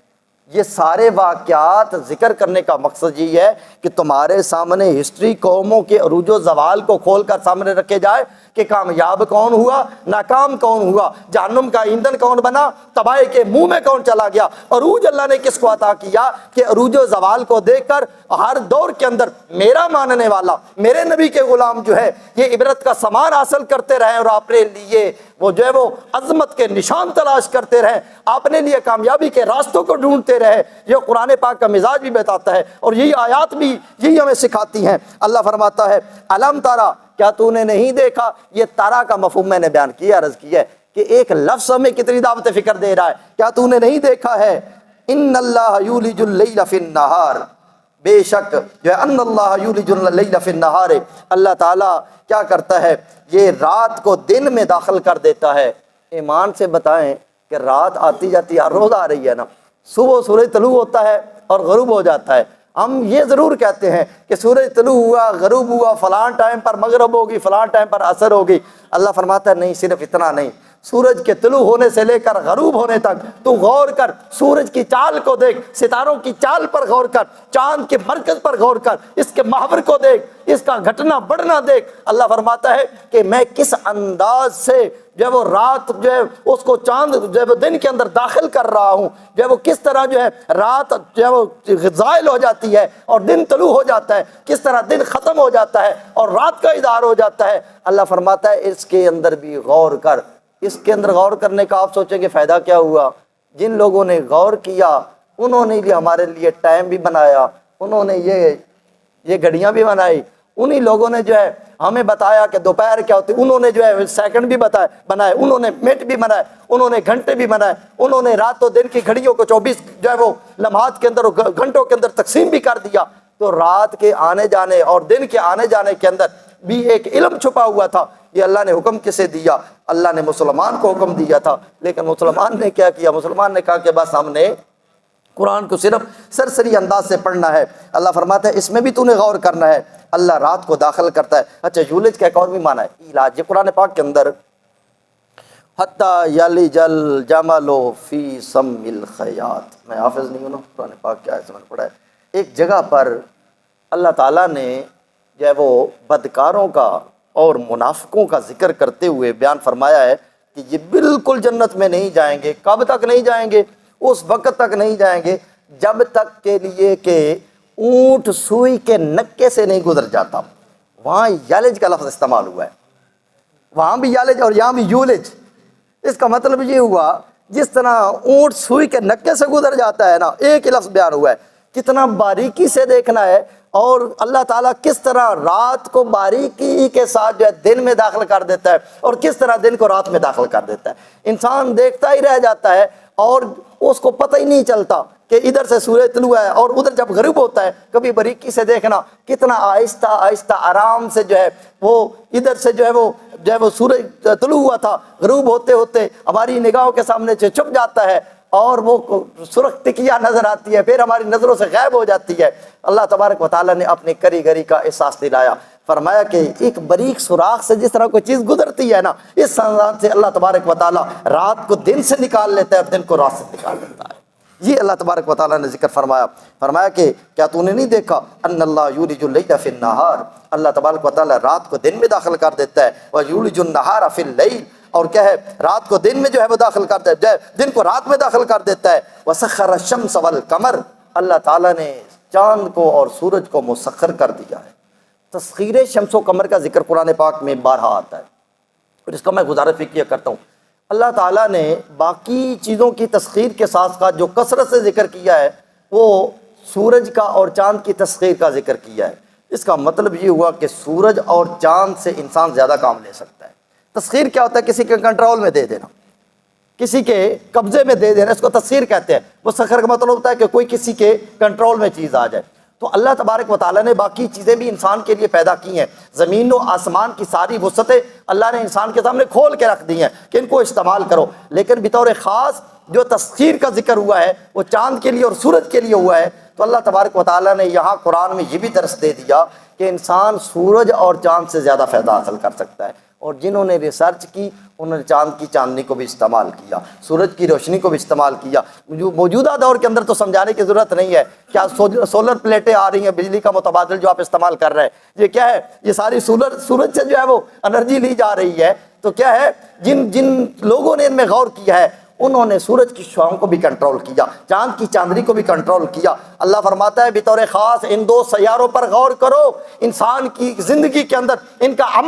Speaker 1: یہ سارے واقعات ذکر کرنے کا مقصد یہ ہے کہ تمہارے سامنے ہسٹری قوموں کے عروج و زوال کو کھول کر سامنے رکھے جائے کہ کامیاب کون ہوا، ناکام کون ہوا، جہنم کا ایندھن کون بنا، تباہی کے منہ میں کون چلا گیا۔ عروج اللہ نے کس کو عطا کیا کہ عروج و زوال کو دیکھ کر ہر دور کے اندر میرا ماننے والا، میرے نبی کے غلام جو ہے یہ عبرت کا سامان حاصل کرتے رہیں اور اپنے لیے وہ جو ہے وہ عظمت کے نشان تلاش کرتے رہیں، اپنے لیے کامیابی کے راستوں کو ڈھونڈتے رہے۔ یہ قرآن پاک کا مزاج بھی بتاتا ہے اور یہی آیات بھی یہی ہمیں سکھاتی ہیں۔ اللہ فرماتا ہے الم تارا، کیا تو نے نہیں دیکھا؟ یہ تارا کا مفہوم میں نے بیان کیا، عرض کیا ہے کہ ایک لفظ ہمیں کتنی دعوت فکر دے رہا ہے۔ کیا تو نے نہیں دیکھا ہے؟ ان اللہ یولج اللیل فی النہار، بے شک جو ہے ان اللہ یولج اللیل فی النہار، اللہ تعالیٰ کیا کرتا ہے؟ یہ رات کو دن میں داخل کر دیتا ہے۔ ایمان سے بتائیں کہ رات آتی جاتی ہر روز آ رہی ہے نا، صبح سورج طلوع ہوتا ہے اور غروب ہو جاتا ہے۔ ہم یہ ضرور کہتے ہیں کہ سورج طلوع ہوا، غروب ہوا، فلاں ٹائم پر مغرب ہوگی، فلاں ٹائم پر عصر ہوگی۔ اللہ فرماتا ہے نہیں، صرف اتنا نہیں، سورج کے طلوع ہونے سے لے کر غروب ہونے تک تو غور کر، سورج کی چال کو دیکھ، ستاروں کی چال پر غور کر، چاند کے مرکز پر غور کر، اس کے محور کو دیکھ، اس کا گھٹنا بڑھنا دیکھ۔ اللہ فرماتا ہے کہ میں کس انداز سے جو ہے وہ رات جو ہے اس کو چاند جو ہے وہ دن کے اندر داخل کر رہا ہوں، جو ہے وہ کس طرح جو ہے رات جو ہے وہ زائل ہو جاتی ہے اور دن طلوع ہو جاتا ہے، کس طرح دن ختم ہو جاتا ہے اور رات کا اظہار ہو جاتا ہے۔ اللہ فرماتا ہے اس کے اندر بھی غور کر۔ اس کے اندر غور کرنے کا آپ سوچیں کہ فائدہ کیا ہوا؟ جن لوگوں نے غور کیا انہوں نے بھی ہمارے لیے ٹائم بھی بنایا، انہوں نے یہ گھڑیاں بھی بنائی، انہی لوگوں نے جو ہے ہمیں بتایا کہ دوپہر کیا ہوتی، انہوں نے جو ہے سیکنڈ بھی بنائے، انہوں نے منٹ بھی بنائے، انہوں نے گھنٹے بھی بنائے، انہوں نے رات و دن کی گھڑیوں کو 24 جو ہے وہ لمحات کے اندر گھنٹوں کے اندر تقسیم بھی کر دیا۔ تو رات کے آنے جانے اور دن کے آنے جانے کے اندر بھی ایک علم چھپا ہوا تھا۔ یہ اللہ نے حکم کسے دیا؟ اللہ نے مسلمان کو حکم دیا تھا، لیکن مسلمان نے کیا کیا؟ مسلمان نے کہا کہ بس ہم نے قرآن کو صرف سرسری انداز سے پڑھنا ہے۔ اللہ فرماتا ہے اس میں بھی تو نے غور کرنا ہے۔ اللہ رات کو داخل کرتا ہے۔ اچھا، یولج کا ایک اور بھی معنی ہے علاج، یہ قرآن پاک کے اندر حتی یلج الجمل فی سم الخیاط، میں حافظ نہیں ہوں نا، قرآن پاک کیا ہے سمجھ پڑا ہے۔ ایک جگہ پر اللہ تعالیٰ نے جو ہے وہ بدکاروں کا اور منافقوں کا ذکر کرتے ہوئے بیان فرمایا ہے کہ یہ بالکل جنت میں نہیں جائیں گے۔ کب تک نہیں جائیں گے؟ اس وقت تک نہیں جائیں گے جب تک کے لیے کہ اونٹ سوئی کے نکے سے نہیں گزر جاتا۔ وہاں یالج کا لفظ استعمال ہوا ہے، وہاں بھی یالج اور یہاں بھی یولج۔ اس کا مطلب یہ ہوا جس طرح اونٹ سوئی کے نکے سے گزر جاتا ہے نا، ایک ہی لفظ بیان ہوا ہے۔ کتنا باریکی سے دیکھنا ہے، اور اللہ تعالیٰ کس طرح رات کو باریکی کے ساتھ جو ہے دن میں داخل کر دیتا ہے اور کس طرح دن کو رات میں داخل کر دیتا ہے۔ انسان دیکھتا ہی رہ جاتا ہے اور اس کو پتہ ہی نہیں چلتا کہ ادھر سے سورج طلوع ہے اور ادھر جب غروب ہوتا ہے۔ کبھی باریکی سے دیکھنا، کتنا آہستہ آہستہ آرام سے جو ہے وہ ادھر سے جو ہے وہ سورج طلوع ہوا تھا، غروب ہوتے ہوتے ہماری نگاہوں کے سامنے سے چھپ جاتا ہے اور وہ سرخ ٹکیا نظر آتی ہے، پھر ہماری نظروں سے غائب ہو جاتی ہے۔ اللہ تبارک و تعالیٰ نے اپنی کری گری کا احساس دلایا، فرمایا کہ ایک باریک سوراخ سے جس طرح کوئی چیز گزرتی ہے نا، اس انداز سے اللہ تبارک و تعالیٰ رات کو دن سے نکال لیتا ہے اور دن کو رات سے نکال لیتا ہے۔ یہ اللہ تبارک و تعالیٰ نے ذکر فرمایا کہ کیا تو نے نہیں دیکھا ان اللہ یولج اللیل فی النہار، اللہ تبارک و تعالیٰ رات کو دن میں داخل کر دیتا ہے، ویولج النہار فی اللیل، اور کیا ہے رات کو دن میں جو ہے وہ داخل کر دیتا ہے، دن کو رات میں داخل کر دیتا ہے۔ وسخر الشمس والقمر، اللہ تعالیٰ نے چاند کو اور سورج کو مسخر کر دیا ہے۔ تسخیر شمس و قمر کا ذکر قرآن پاک میں بارہا آتا ہے، اور اس کا میں گزارش فکریہ کرتا ہوں۔ اللہ تعالیٰ نے باقی چیزوں کی تسخیر کے ساتھ ساتھ جو کثرت سے ذکر کیا ہے وہ سورج کا اور چاند کی تسخیر کا ذکر کیا ہے۔ اس کا مطلب یہ ہوا کہ سورج اور چاند سے انسان زیادہ کام لے سکتا ہے۔ تسخیر کیا ہوتا ہے؟ کسی کے کنٹرول میں دے دینا، کسی کے قبضے میں دے دینا، اس کو تسخیر کہتے ہیں۔ وہ سخر کا مطلب ہوتا ہے کہ کوئی کسی کے کنٹرول میں چیز آ جائے۔ تو اللہ تبارک و تعالیٰ نے باقی چیزیں بھی انسان کے لیے پیدا کی ہیں، زمین و آسمان کی ساری وسعتیں اللہ نے انسان کے سامنے کھول کے رکھ دی ہیں کہ ان کو استعمال کرو، لیکن بطور خاص جو تسخیر کا ذکر ہوا ہے وہ چاند کے لیے اور سورج کے لیے ہوا ہے۔ تو اللہ تبارک و تعالیٰ نے یہاں قرآن میں یہ بھی درس دے دیا کہ انسان سورج اور چاند سے زیادہ فائدہ حاصل کر سکتا ہے، اور جنہوں نے ریسرچ کی انہوں نے چاند کی چاندنی کو بھی استعمال کیا، سورج کی روشنی کو بھی استعمال کیا۔ موجودہ دور کے اندر تو سمجھانے کی ضرورت نہیں ہے، کیا سولر پلیٹیں آ رہی ہیں، بجلی کا متبادل جو آپ استعمال کر رہے ہیں، یہ کیا ہے؟ یہ ساری سورج سے جو ہے وہ انرجی لی جا رہی ہے۔ تو کیا ہے، جن لوگوں نے ان میں غور کیا ہے انہوں نے سورج کی شعاؤں کو بھی کنٹرول کیا، چاند کی چاندنی کو بھی کنٹرول کیا۔ اللہ فرماتا ہے بطور خاص ان دو سیاروں پر غور کرو، انسان کی زندگی کے اندر ان کا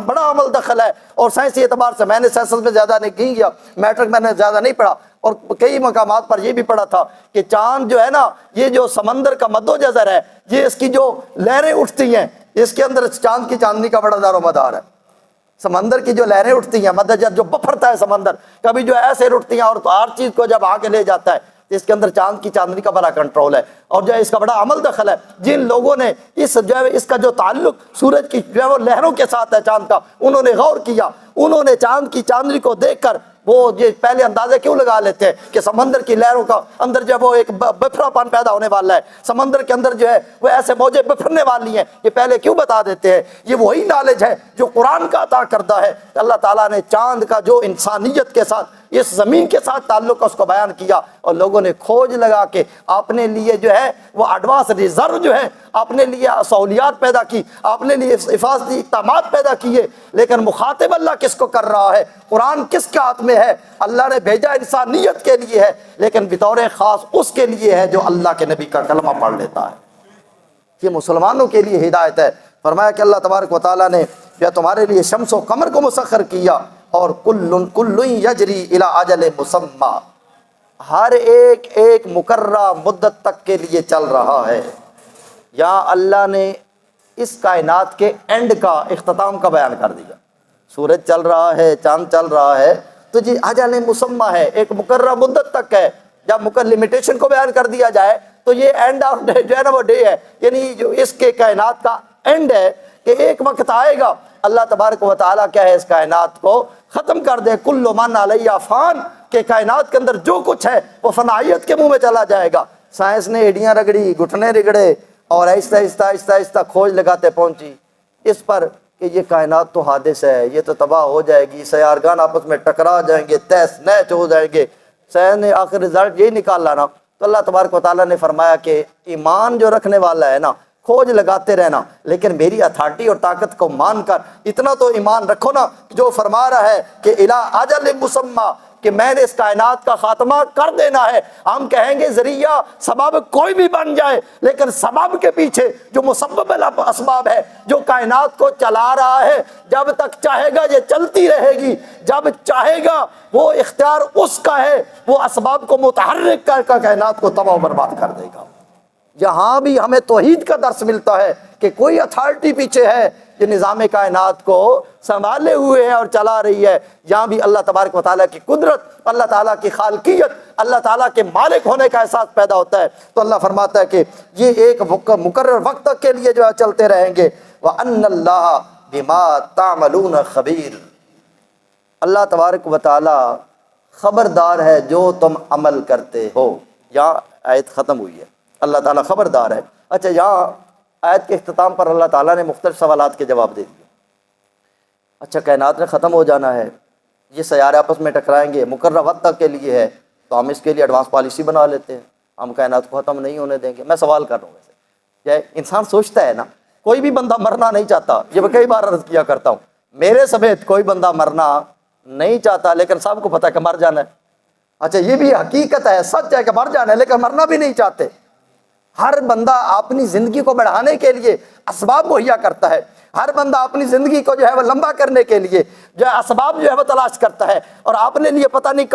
Speaker 1: بڑا عمل دخل ہے۔ اور سائنسی اعتبار سے میں نے سائنس میں زیادہ نہیں گیا، میٹرک میں نے زیادہ نہیں پڑھا، اور کئی مقامات پر یہ بھی پڑھا تھا کہ چاند جو ہے نا، یہ جو سمندر کا مد و جزر ہے، یہ اس کی جو لہریں اٹھتی ہیں، اس کے اندر چاند کی چاندنی کا بڑا دار و مدار ہے۔ سمندر کی جو لہریں اٹھتی ہیں، مدد جو بپھرتا ہے سمندر، کبھی جو ایسے اٹھتی ہیں اور تو ہر چیز کو جب آگے لے جاتا ہے، اس کے اندر چاند کی چاندنی کا بڑا کنٹرول ہے، اور جو ہے اس کا بڑا عمل دخل ہے۔ جن لوگوں نے اس کا جو تعلق سورج کی جو ہے وہ لہروں کے ساتھ ہے، چاند کا، انہوں نے غور کیا، انہوں نے چاند کی چاندنی کو دیکھ کر وہ یہ پہلے اندازے کیوں لگا لیتے ہیں کہ سمندر کی لہروں کا اندر جو ہے وہ ایک بفرا پان پیدا ہونے والا ہے، سمندر کے اندر جو ہے وہ ایسے موجیں بفرنے والی ہیں، یہ پہلے کیوں بتا دیتے ہیں؟ یہ وہی نالج ہے جو قرآن کا عطا کردہ ہے۔ اللہ تعالیٰ نے چاند کا جو انسانیت کے ساتھ، اس زمین کے ساتھ تعلق اس کو بیان کیا، اور لوگوں نے کھوج لگا کے اپنے لیے جو ہے وہ ایڈوانس ریزرو جو ہے اپنے لیے سہولیات پیدا کی، اپنے لیے حفاظتی اقدامات پیدا کیے، لیکن مخاطب اللہ کس کو کر رہا ہے؟ قرآن کس کے ہاتھ میں ہے؟ اللہ نے بھیجا انسانیت کے لیے ہے، لیکن بطور خاص اس کے لیے ہے جو اللہ کے نبی کا کلمہ پڑھ لیتا ہے۔ یہ مسلمانوں کے لیے ہدایت ہے۔ فرمایا کہ اللہ تبارک و تعالیٰ نے یا تمہارے لیے شمس و قمر کو مسخر کیا، اور کل یجری الی اجل مسمى، ہر ایک ایک مقررہ مدت تک کے لیے چل رہا ہے۔ یہاں اللہ نے اس کائنات کے اینڈ کا، اختتام کا بیان کر دیا۔ سورج چل رہا ہے، چاند چل رہا ہے، تو یہ اجل مسمى ہے، ایک مقررہ مدت تک ہے۔ جب مقرر لمیٹیشن کو بیان کر دیا جائے تو یہ اینڈ آف ڈے جو ہے نا وہ ڈے ہے، یعنی جو اس کے کائنات کا اینڈ ہے کہ ایک وقت آئے گا اللہ تبارک و تعالیٰ کیا ہے اس کائنات کو ختم کر دے۔ کل من علیہ فان، کہ کائنات کے اندر جو کچھ ہے وہ فنائیت کے منہ میں چلا جائے گا۔ سائنس نے ایڑیاں رگڑی، گھٹنے رگڑے، اور آہستہ آہستہ آہستہ آہستہ کھوج لگاتے پہنچی اس پر کہ یہ کائنات تو حادث ہے، یہ تو تباہ ہو جائے گی، سیارگان آپس میں ٹکرا جائیں گے، تہس نیچ ہو جائیں گے۔ سائنس نے آخر رزلٹ یہی نکالا نا، تو اللہ تبارک و تعالیٰ نے فرمایا کہ ایمان جو رکھنے والا ہے نا، کھوج لگاتے رہنا، لیکن میری اتھارٹی اور طاقت کو مان کر اتنا تو ایمان رکھو نا جو فرما رہا ہے کہ الی اجل مسمى، کہ میں نے اس کائنات کا خاتمہ کر دینا ہے۔ ہم کہیں گے ذریعہ سبب کوئی بھی بن جائے، لیکن سبب کے پیچھے جو مسبب اسباب ہے، جو کائنات کو چلا رہا ہے، جب تک چاہے گا یہ چلتی رہے گی، جب چاہے گا وہ اختیار اس کا ہے، وہ اسباب کو متحرک کر کے کائنات کو تباہ و برباد کر دے گا۔ یہاں بھی ہمیں توحید کا درس ملتا ہے کہ کوئی اتھارٹی پیچھے ہے جو نظام کائنات کو سنبھالے ہوئے ہے اور چلا رہی ہے۔ یہاں بھی اللہ تبارک و تعالیٰ کی قدرت، اللہ تعالیٰ کی خالقیت، اللہ تعالیٰ کے مالک ہونے کا احساس پیدا ہوتا ہے۔ تو اللہ فرماتا ہے کہ یہ ایک مقرر وقت تک کے لیے جو ہے چلتے رہیں گے۔ وَأَنَّ اللَّهَ بِمَا تَعْمَلُونَ خَبِيرٌ، اللہ تبارک و تعالیٰ خبردار ہے جو تم عمل کرتے ہو۔ یہاں آیت ختم ہوئی ہے، اللہ تعالیٰ خبردار ہے۔ اچھا، یہاں آیت کے اختتام پر اللہ تعالیٰ نے مختلف سوالات کے جواب دے دیے۔ اچھا، کائنات نے ختم ہو جانا ہے، یہ سیارے آپس میں ٹکرائیں گے، مقررہ وقت تک کے لیے ہے، تو ہم اس کے لیے ایڈوانس پالیسی بنا لیتے ہیں، ہم کائنات کو ختم نہیں ہونے دیں گے۔ میں سوال کر رہا ہوں، ویسے یہ انسان سوچتا ہے نا، کوئی بھی بندہ مرنا نہیں چاہتا، یہ میں کئی بار عرض کیا کرتا ہوں، میرے سمیت کوئی بندہ مرنا نہیں چاہتا، لیکن سب کو پتہ ہے کہ مر جانا ہے۔ اچھا، یہ بھی حقیقت ہے، سچ ہے کہ مر جانا ہے، لیکن مرنا بھی نہیں چاہتے۔ ہر بندہ اپنی زندگی کو بڑھانے کے لیے اسباب مہیا کرتا ہے، ہر بندہ اپنی زندگی کو جو ہے وہ لمبا کرنے کے لیے جو ہے اسباب جو ہے وہ تلاش کرتا ہے، اور اپنے لیے پتہ نہیں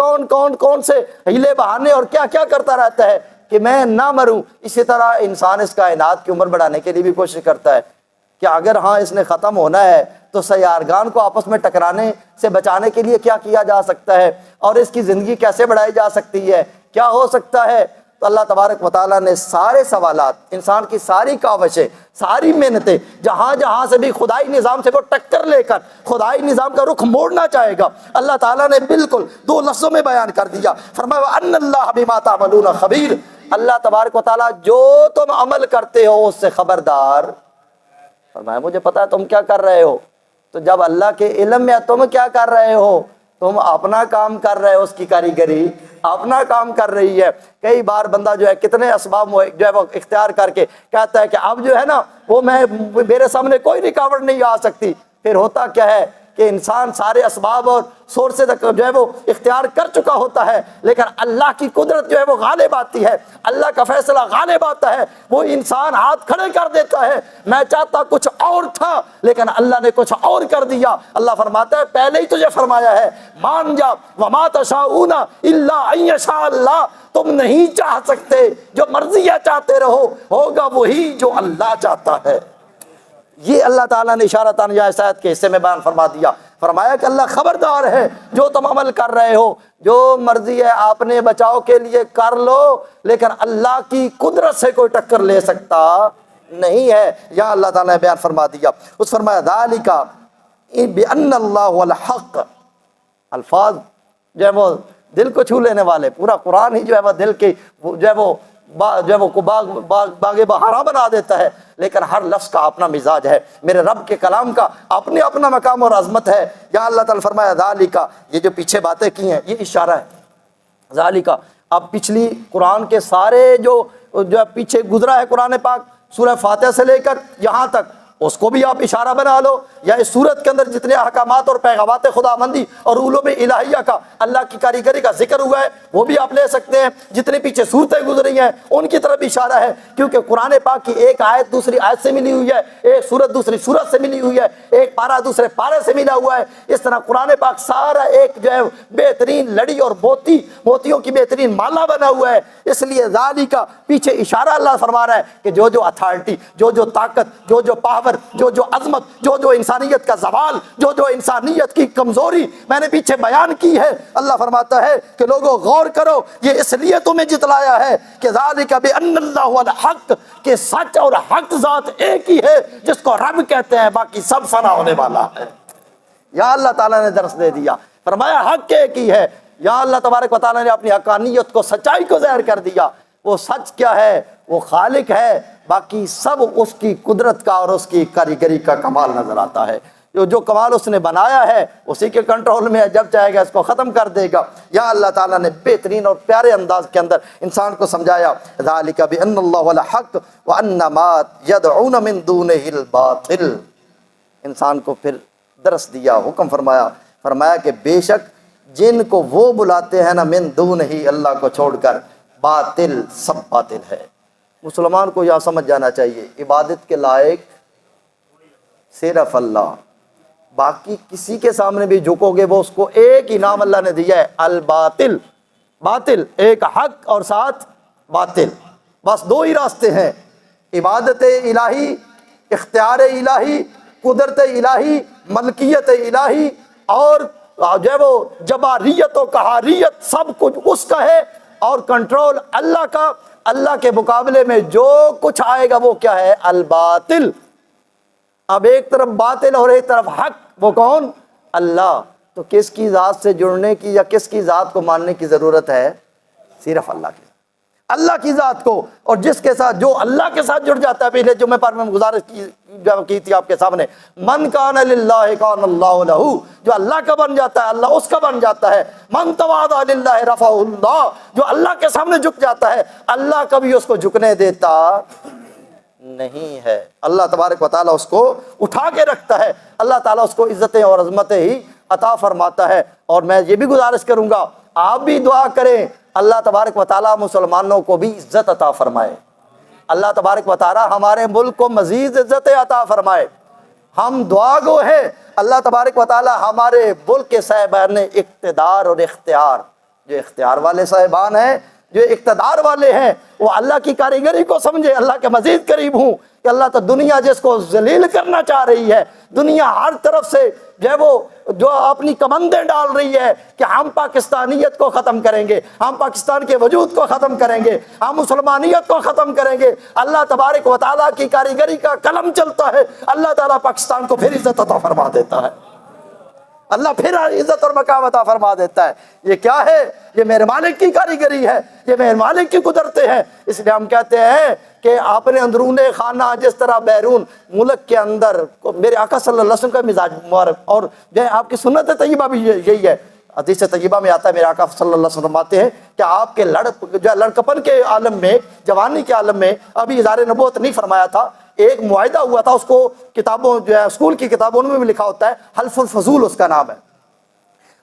Speaker 1: کون سے ہیلے بہانے اور کیا کیا کرتا رہتا ہے کہ میں نہ مروں۔ اسی طرح انسان اس کائنات کی عمر بڑھانے کے لیے بھی کوشش کرتا ہے کہ اگر ہاں اس نے ختم ہونا ہے تو سیارگان کو آپس میں ٹکرانے سے بچانے کے لیے کیا کیا جا سکتا ہے، اور اس کی زندگی کیسے بڑھائی جا سکتی ہے، کیا ہو سکتا ہے۔ تو اللہ تبارک و تعالیٰ نے سارے سوالات، انسان کی ساری کاوشیں، ساری محنتیں، جہاں جہاں سے بھی خدائی نظام سے وہ ٹکر لے کر خدائی نظام کا رخ موڑنا چاہے گا، اللہ تعالیٰ نے بالکل دو لفظوں میں بیان کر دیا۔ فرمایا وَأَنَّ اللَّهَ بِمَا تَعْمَلُونَ خَبِيرٌ، اللہ تبارک و تعالیٰ جو تم عمل کرتے ہو اس سے خبردار۔ فرمایا مجھے پتا ہے تم کیا کر رہے ہو۔ تو جب اللہ کے علم میں تم کیا کر رہے ہو، تم اپنا کام کر رہے ہو، اس کی کاریگری اپنا کام کر رہی ہے۔ کئی بار بندہ جو ہے کتنے اسباب جو ہے وہ اختیار کر کے کہتا ہے کہ اب جو ہے نا وہ میرے سامنے کوئی رکاوٹ نہیں آ سکتی، پھر ہوتا کیا ہے کہ انسان سارے اسباب اور سورسز جو ہے وہ اختیار کر چکا ہوتا ہے، لیکن اللہ کی قدرت جو ہے وہ غالب آتی ہے، اللہ کا فیصلہ غالب آتا ہے، وہ انسان ہاتھ کھڑے کر دیتا ہے۔ میں چاہتا کچھ اور تھا لیکن اللہ نے کچھ اور کر دیا۔ اللہ فرماتا ہے پہلے ہی تجھے فرمایا ہے، مان جا، وما تشاءون الا ان یشاء اللہ، تم نہیں چاہ سکتے، جو مرضی ہے چاہتے رہو، ہوگا وہی جو اللہ چاہتا ہے۔ یہ اللہ تعالیٰ نے اشارتاً یا آیت کے حصے میں بیان فرما دیا۔ فرمایا کہ اللہ خبردار ہے جو تم عمل کر رہے ہو، جو مرضی ہے آپ نے بچاؤ کے لیے کر لو، لیکن اللہ کی قدرت سے کوئی ٹکر لے سکتا نہیں ہے۔ یا اللہ تعالیٰ نے بیان فرما دیا، اس فرمایا ذالک بأن اللہ الحق، الفاظ جو ہے وہ دل کو چھو لینے والے، پورا قرآن ہی جو ہے وہ دل کی جو ہے وہ باغ بہارا بنا دیتا ہے، لیکن ہر لفظ کا اپنا مزاج ہے، میرے رب کے کلام کا اپنا مقام اور عظمت ہے۔ یہاں اللہ تعالیٰ فرمایا ذالکا، یہ جو پیچھے باتیں کی ہیں یہ اشارہ ہے ذالکا۔ اب پچھلی قرآن کے سارے جو پیچھے گزرا ہے قرآن پاک سورہ فاتحہ سے لے کر یہاں تک، اس کو بھی آپ اشارہ بنا لو، یا اس صورت کے اندر جتنے احکامات اور پیغامات خدا مندی اور علوم الہیہ کا اللہ کی کاریگری کا ذکر ہوا ہے وہ بھی آپ لے سکتے ہیں، جتنے پیچھے صورتیں گزری ہیں ان کی طرف اشارہ ہے، کیونکہ قرآن پاک کی ایک آیت دوسری آیت سے ملی ہوئی ہے، ایک سورت دوسری سورت سے ملی ہوئی ہے، ایک پارہ دوسرے پارے سے ملا ہوا ہے۔ اس طرح قرآن پاک سارا ایک جو ہے بہترین لڑی اور موتیوں کی بہترین مالا بنا ہوا ہے، اس لیے ذالکا پیچھے اشارہ اللہ فرما رہا ہے کہ جو اتھارٹی، جو طاقت، جو پاور، جو عظمت، جو انسانیت کا زوال، جو انسانیت کی کمزوری میں نے پیچھے بیان کی ہے، اللہ فرماتا ہے کہ لوگوں غور کرو، یہ اس لیے تمہیں جتلایا ہے کہ ذالک بان اللہ الحق، کہ سچ اور حق ذات ایک ہی ہے جس کو رب کہتے ہیں، باقی سب فنا ہونے والا ہے۔ یا اللہ تعالیٰ نے درس دے دیا، فرمایا حق ایک ہی ہے۔ یا اللہ تبارک و تعالیٰ نے اپنی حقانیت کو، سچائی کو ظاہر کر دیا، وہ سچ کیا ہے، وہ خالق ہے، باقی سب اس کی قدرت کا اور اس کی کاریگری کا کمال نظر آتا ہے۔ جو کمال اس نے بنایا ہے اسی کے کنٹرول میں ہے، جب چاہے گا اس کو ختم کر دے گا۔ یا اللہ تعالیٰ نے بہترین اور پیارے انداز کے اندر انسان کو سمجھایا ذالک بان اللہ الحق وان ما يدعون من دونہ الباطل، انسان کو پھر درس دیا، حکم فرمایا کہ بے شک جن کو وہ بلاتے ہیں نا من دونہ ہی، اللہ کو چھوڑ کر، باطل، سب باطل ہے۔ مسلمان کو یہ سمجھ جانا چاہیے عبادت کے لائق صرف اللہ، باقی کسی کے سامنے بھی جھکو گے وہ اس کو ایک ہی نام اللہ نے دیا ہے الباطل، باطل، ایک حق اور ساتھ باطل، بس دو ہی راستے ہیں، عبادت الہی، اختیار الہی، قدرت الہی، ملکیت الہی، اور جو ہے وہ جباریت و قہاریت سب کچھ اس کا ہے، اور کنٹرول اللہ کا۔ اللہ کے مقابلے میں جو کچھ آئے گا وہ کیا ہے، الباطل۔ اب ایک طرف باطل اور ایک طرف حق، وہ کون، اللہ۔ تو کس کی ذات سے جڑنے کی یا کس کی ذات کو ماننے کی ضرورت ہے، صرف اللہ کی، اللہ کی ذات کو۔ اور جس کے ساتھ، جو اللہ کے ساتھ جڑ جاتا ہے، پہلے جمعے پر میں گزارش کی تھی آپ کے سامنے، من کان للہ کان اللہ لہ، جو اللہ کا بن جاتا ہے اللہ اس کا بن جاتا ہے۔ من تواضع للہ رفعہ اللہ، جو اللہ کے سامنے جھک جاتا ہے اللہ کبھی اس کو جھکنے دیتا نہیں ہے، اللہ تبارک و تعالیٰ اس کو اٹھا کے رکھتا ہے، اللہ تعالیٰ اس کو عزتیں اور عظمتیں ہی عطا فرماتا ہے۔ اور میں یہ بھی گزارش کروں گا آپ بھی دعا کریں اللہ تبارک و تعالیٰ مسلمانوں کو بھی عزت عطا فرمائے، اللہ تبارک و تعالیٰ ہمارے ملک کو مزید عزت عطا فرمائے۔ ہم دعا گو ہیں اللہ تبارک و تعالیٰ ہمارے ملک کے صاحبان اقتدار اور اختیار، جو اختیار والے صاحبان ہیں، جو اقتدار والے ہیں، وہ اللہ کی کاریگری کو سمجھے، اللہ کے مزید قریب ہوں کہ اللہ تو دنیا جس کو ذلیل کرنا چاہ رہی ہے، دنیا ہر طرف سے جو اپنی کمندیں ڈال رہی ہے کہ ہم پاکستانیت کو ختم کریں گے، ہم پاکستان کے وجود کو ختم کریں گے، ہم مسلمانیت کو ختم کریں گے، اللہ تبارک و تعالیٰ کی کاریگری کا قلم چلتا ہے، اللہ تعالیٰ پاکستان کو پھر عزت عطا فرما دیتا ہے، اللہ پھر عزت اور مقام عطا فرما دیتا ہے۔ یہ کیا ہے؟ یہ میرے مالک کی کاریگری ہے، یہ میرے مالک کی قدرتیں ہیں۔ اس لیے ہم کہتے ہیں کہ اپنے اندرون خانہ جس طرح بیرون ملک کے اندر، میرے آقا صلی اللہ علیہ وسلم کا مزاج مبارک، اور جو آپ کی سنت طیبہ بھی یہی ہے، حدیث طیبہ میں آتا ہے، میرے آقا صلی اللہ علیہ وسلم فرماتے ہیں کہ آپ کے لڑکپن کے عالم میں، جوانی کے عالم میں، ابھی اظہار نبوت نہیں فرمایا تھا، ایک معاہدہ ہوا تھا، اس کو کتابوں جو ہے اسکول کی کتابوں میں بھی لکھا ہوتا ہے، حلف الفضول اس کا نام ہے،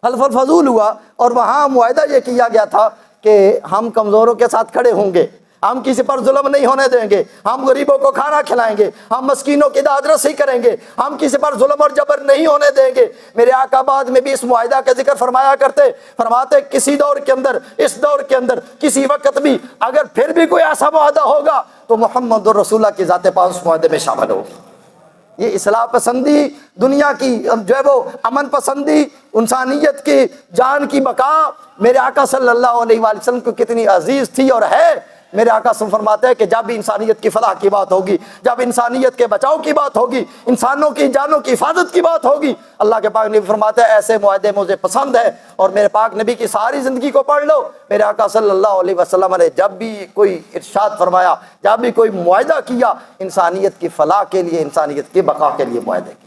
Speaker 1: حلف الفضول ہوا، اور وہاں معاہدہ یہ کیا گیا تھا کہ ہم کمزوروں کے ساتھ کھڑے ہوں گے، ہم کسی پر ظلم نہیں ہونے دیں گے، ہم غریبوں کو کھانا کھلائیں گے، ہم مسکینوں کی داد رسی کریں گے، ہم کسی پر ظلم اور جبر نہیں ہونے دیں گے۔ میرے آقا بعد میں بھی اس معاہدہ کا ذکر فرماتے کسی دور کے اندر، اس دور کے اندر کسی وقت بھی اگر پھر بھی کوئی ایسا معاہدہ ہوگا تو محمد الرسول اللہ کی ذات پاک اس معاہدے میں شامل ہوگی۔ یہ اصلاح پسندی، دنیا کی جو ہے وہ امن پسندی، انسانیت کی جان کی بقا میرے آقا صلی اللہ علیہ وآلہ وسلم کو کتنی عزیز تھی اور ہے، میرے آقا صلی اللہ علیہ وسلم فرماتے ہیں کہ جب بھی انسانیت کی فلاح کی بات ہوگی، جب انسانیت کے بچاؤ کی بات ہوگی، انسانوں کی جانوں کی حفاظت کی بات ہوگی، اللہ کے پاک نبی فرماتے ہیں ایسے معاہدے مجھے پسند ہے۔ اور میرے پاک نبی کی ساری زندگی کو پڑھ لو، میرے آقا صلی اللہ علیہ وسلم نے جب بھی کوئی ارشاد فرمایا، جب بھی کوئی معاہدہ کیا، انسانیت کی فلاح کے لیے، انسانیت کی بقا کے لیے معاہدے کیے۔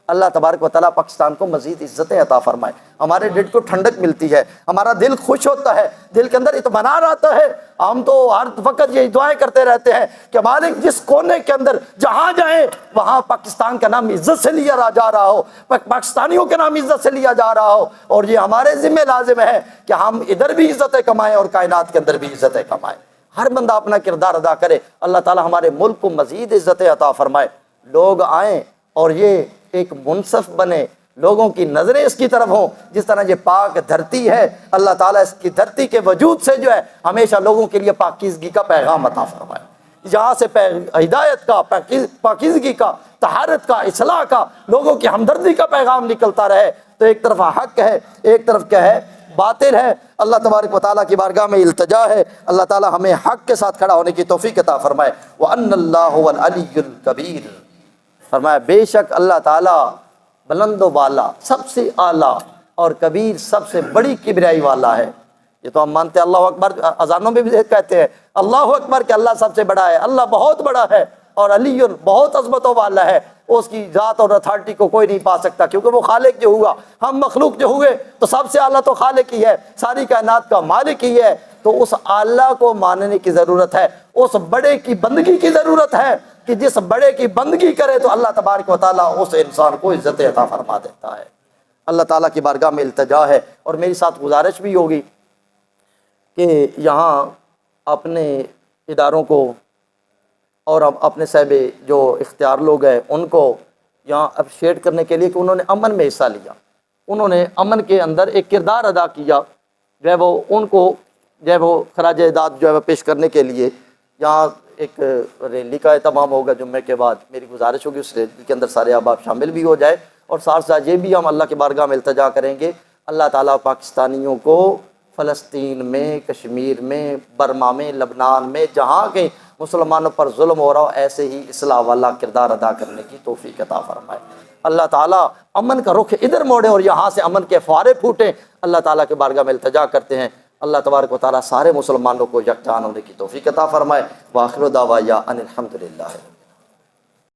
Speaker 1: اللہ تبارک و تعالیٰ پاکستان کو مزید عزتیں عطا فرمائے، ہمارے دل کو ٹھنڈک ملتی ہے، ہمارا دل خوش ہوتا ہے، دل کے اندر اطمینان آتا ہے۔ ہم تو ہر وقت یہ دعائیں کرتے رہتے ہیں کہ مالک جس کونے کے اندر جہاں جائیں وہاں پاکستان کا نام عزت سے لیا جا رہا ہو، پاکستانیوں کے نام عزت سے لیا جا رہا ہو، اور یہ ہمارے ذمہ لازم ہے کہ ہم ادھر بھی عزتیں کمائیں اور کائنات کے اندر بھی عزتیں کمائیں۔ ہر بندہ اپنا کردار ادا کرے، اللہ تعالیٰ ہمارے ملک کو مزید عزتیں عطا فرمائے، لوگ آئیں اور یہ ایک منصف بنے، لوگوں کی نظریں اس کی طرف ہوں۔ جس طرح یہ پاک دھرتی ہے، اللہ تعالیٰ اس کی دھرتی کے وجود سے جو ہے ہمیشہ لوگوں کے لیے پاکیزگی کا پیغام عطا فرمائے، جہاں سے ہدایت کا، پاکیزگی کا، طہارت کا، اصلاح کا، لوگوں کی ہمدردی کا پیغام نکلتا رہے۔ تو ایک طرف حق ہے، ایک طرف کیا ہے، باطل ہے۔ اللہ تبارک و تعالیٰ کی بارگاہ میں التجا ہے، اللہ تعالیٰ ہمیں حق کے ساتھ کھڑا ہونے کی توفیق عطا فرمائے۔ وَأَنَّ اللَّهُ هُوَ الْعَلِيُّ الْكَبِيرُ، فرمایا بے شک اللہ تعالیٰ بلند و بالا، سب سے اعلیٰ، اور کبیر، سب سے بڑی کبریائی والا ہے۔ یہ تو ہم مانتے ہیں، اللہ اکبر اذانوں میں بھی کہتے ہیں اللہ اکبر کہ اللہ سب سے بڑا ہے، اللہ بہت بڑا ہے، اور علی بہت عظمتوں والا ہے، اس کی ذات اور اتھارٹی کو کوئی نہیں پا سکتا، کیونکہ وہ خالق جو ہوا، ہم مخلوق جو ہوئے تو سب سے اعلیٰ تو خالق ہی ہے، ساری کائنات کا مالک ہی ہے۔ تو اس اعلیٰ کو ماننے کی ضرورت ہے، اس بڑے کی بندگی کی ضرورت ہے، کہ جس بڑے کی بندگی کرے تو اللہ تبارک و تعالیٰ اس انسان کو عزت عطا فرما دیتا ہے۔ اللہ تعالیٰ کی بارگاہ میں التجا ہے، اور میری ساتھ گزارش بھی ہوگی کہ یہاں اپنے اداروں کو اور اپنے صاحب جو اختیار لوگ ہیں ان کو یہاں اپریشیٹ کرنے کے لیے کہ انہوں نے امن میں حصہ لیا، انہوں نے امن کے اندر ایک کردار ادا کیا، جو ہے وہ ان کو جو ہے وہ خراج عقیدت جو ہے وہ پیش کرنے کے لیے یہاں ایک ریلی کا اہتمام ہوگا جمعے کے بعد۔ میری گزارش ہوگی اس ریلی کے اندر سارے احباب شامل بھی ہو جائے، اور ساتھ ساتھ یہ بھی ہم اللہ کی بارگاہ میں التجا کریں گے اللہ تعالیٰ پاکستانیوں کو فلسطین میں، کشمیر میں، برما میں، لبنان میں، جہاں کے مسلمانوں پر ظلم ہو رہا ہو، ایسے ہی اصلاح والا کردار ادا کرنے کی توفیق عطا فرمائے۔ اللہ تعالیٰ امن کا رخ ادھر موڑے اور یہاں سے امن کے فوارے پھوٹیں، اللہ تعالیٰ کی بارگاہ میں التجا کرتے ہیں۔ اللہ تبارک و تعالیٰ سارے مسلمانوں کو یکجان ہونے کی توفیق عطا فرمائے۔ وآخر دعوانا ان الحمدللہ۔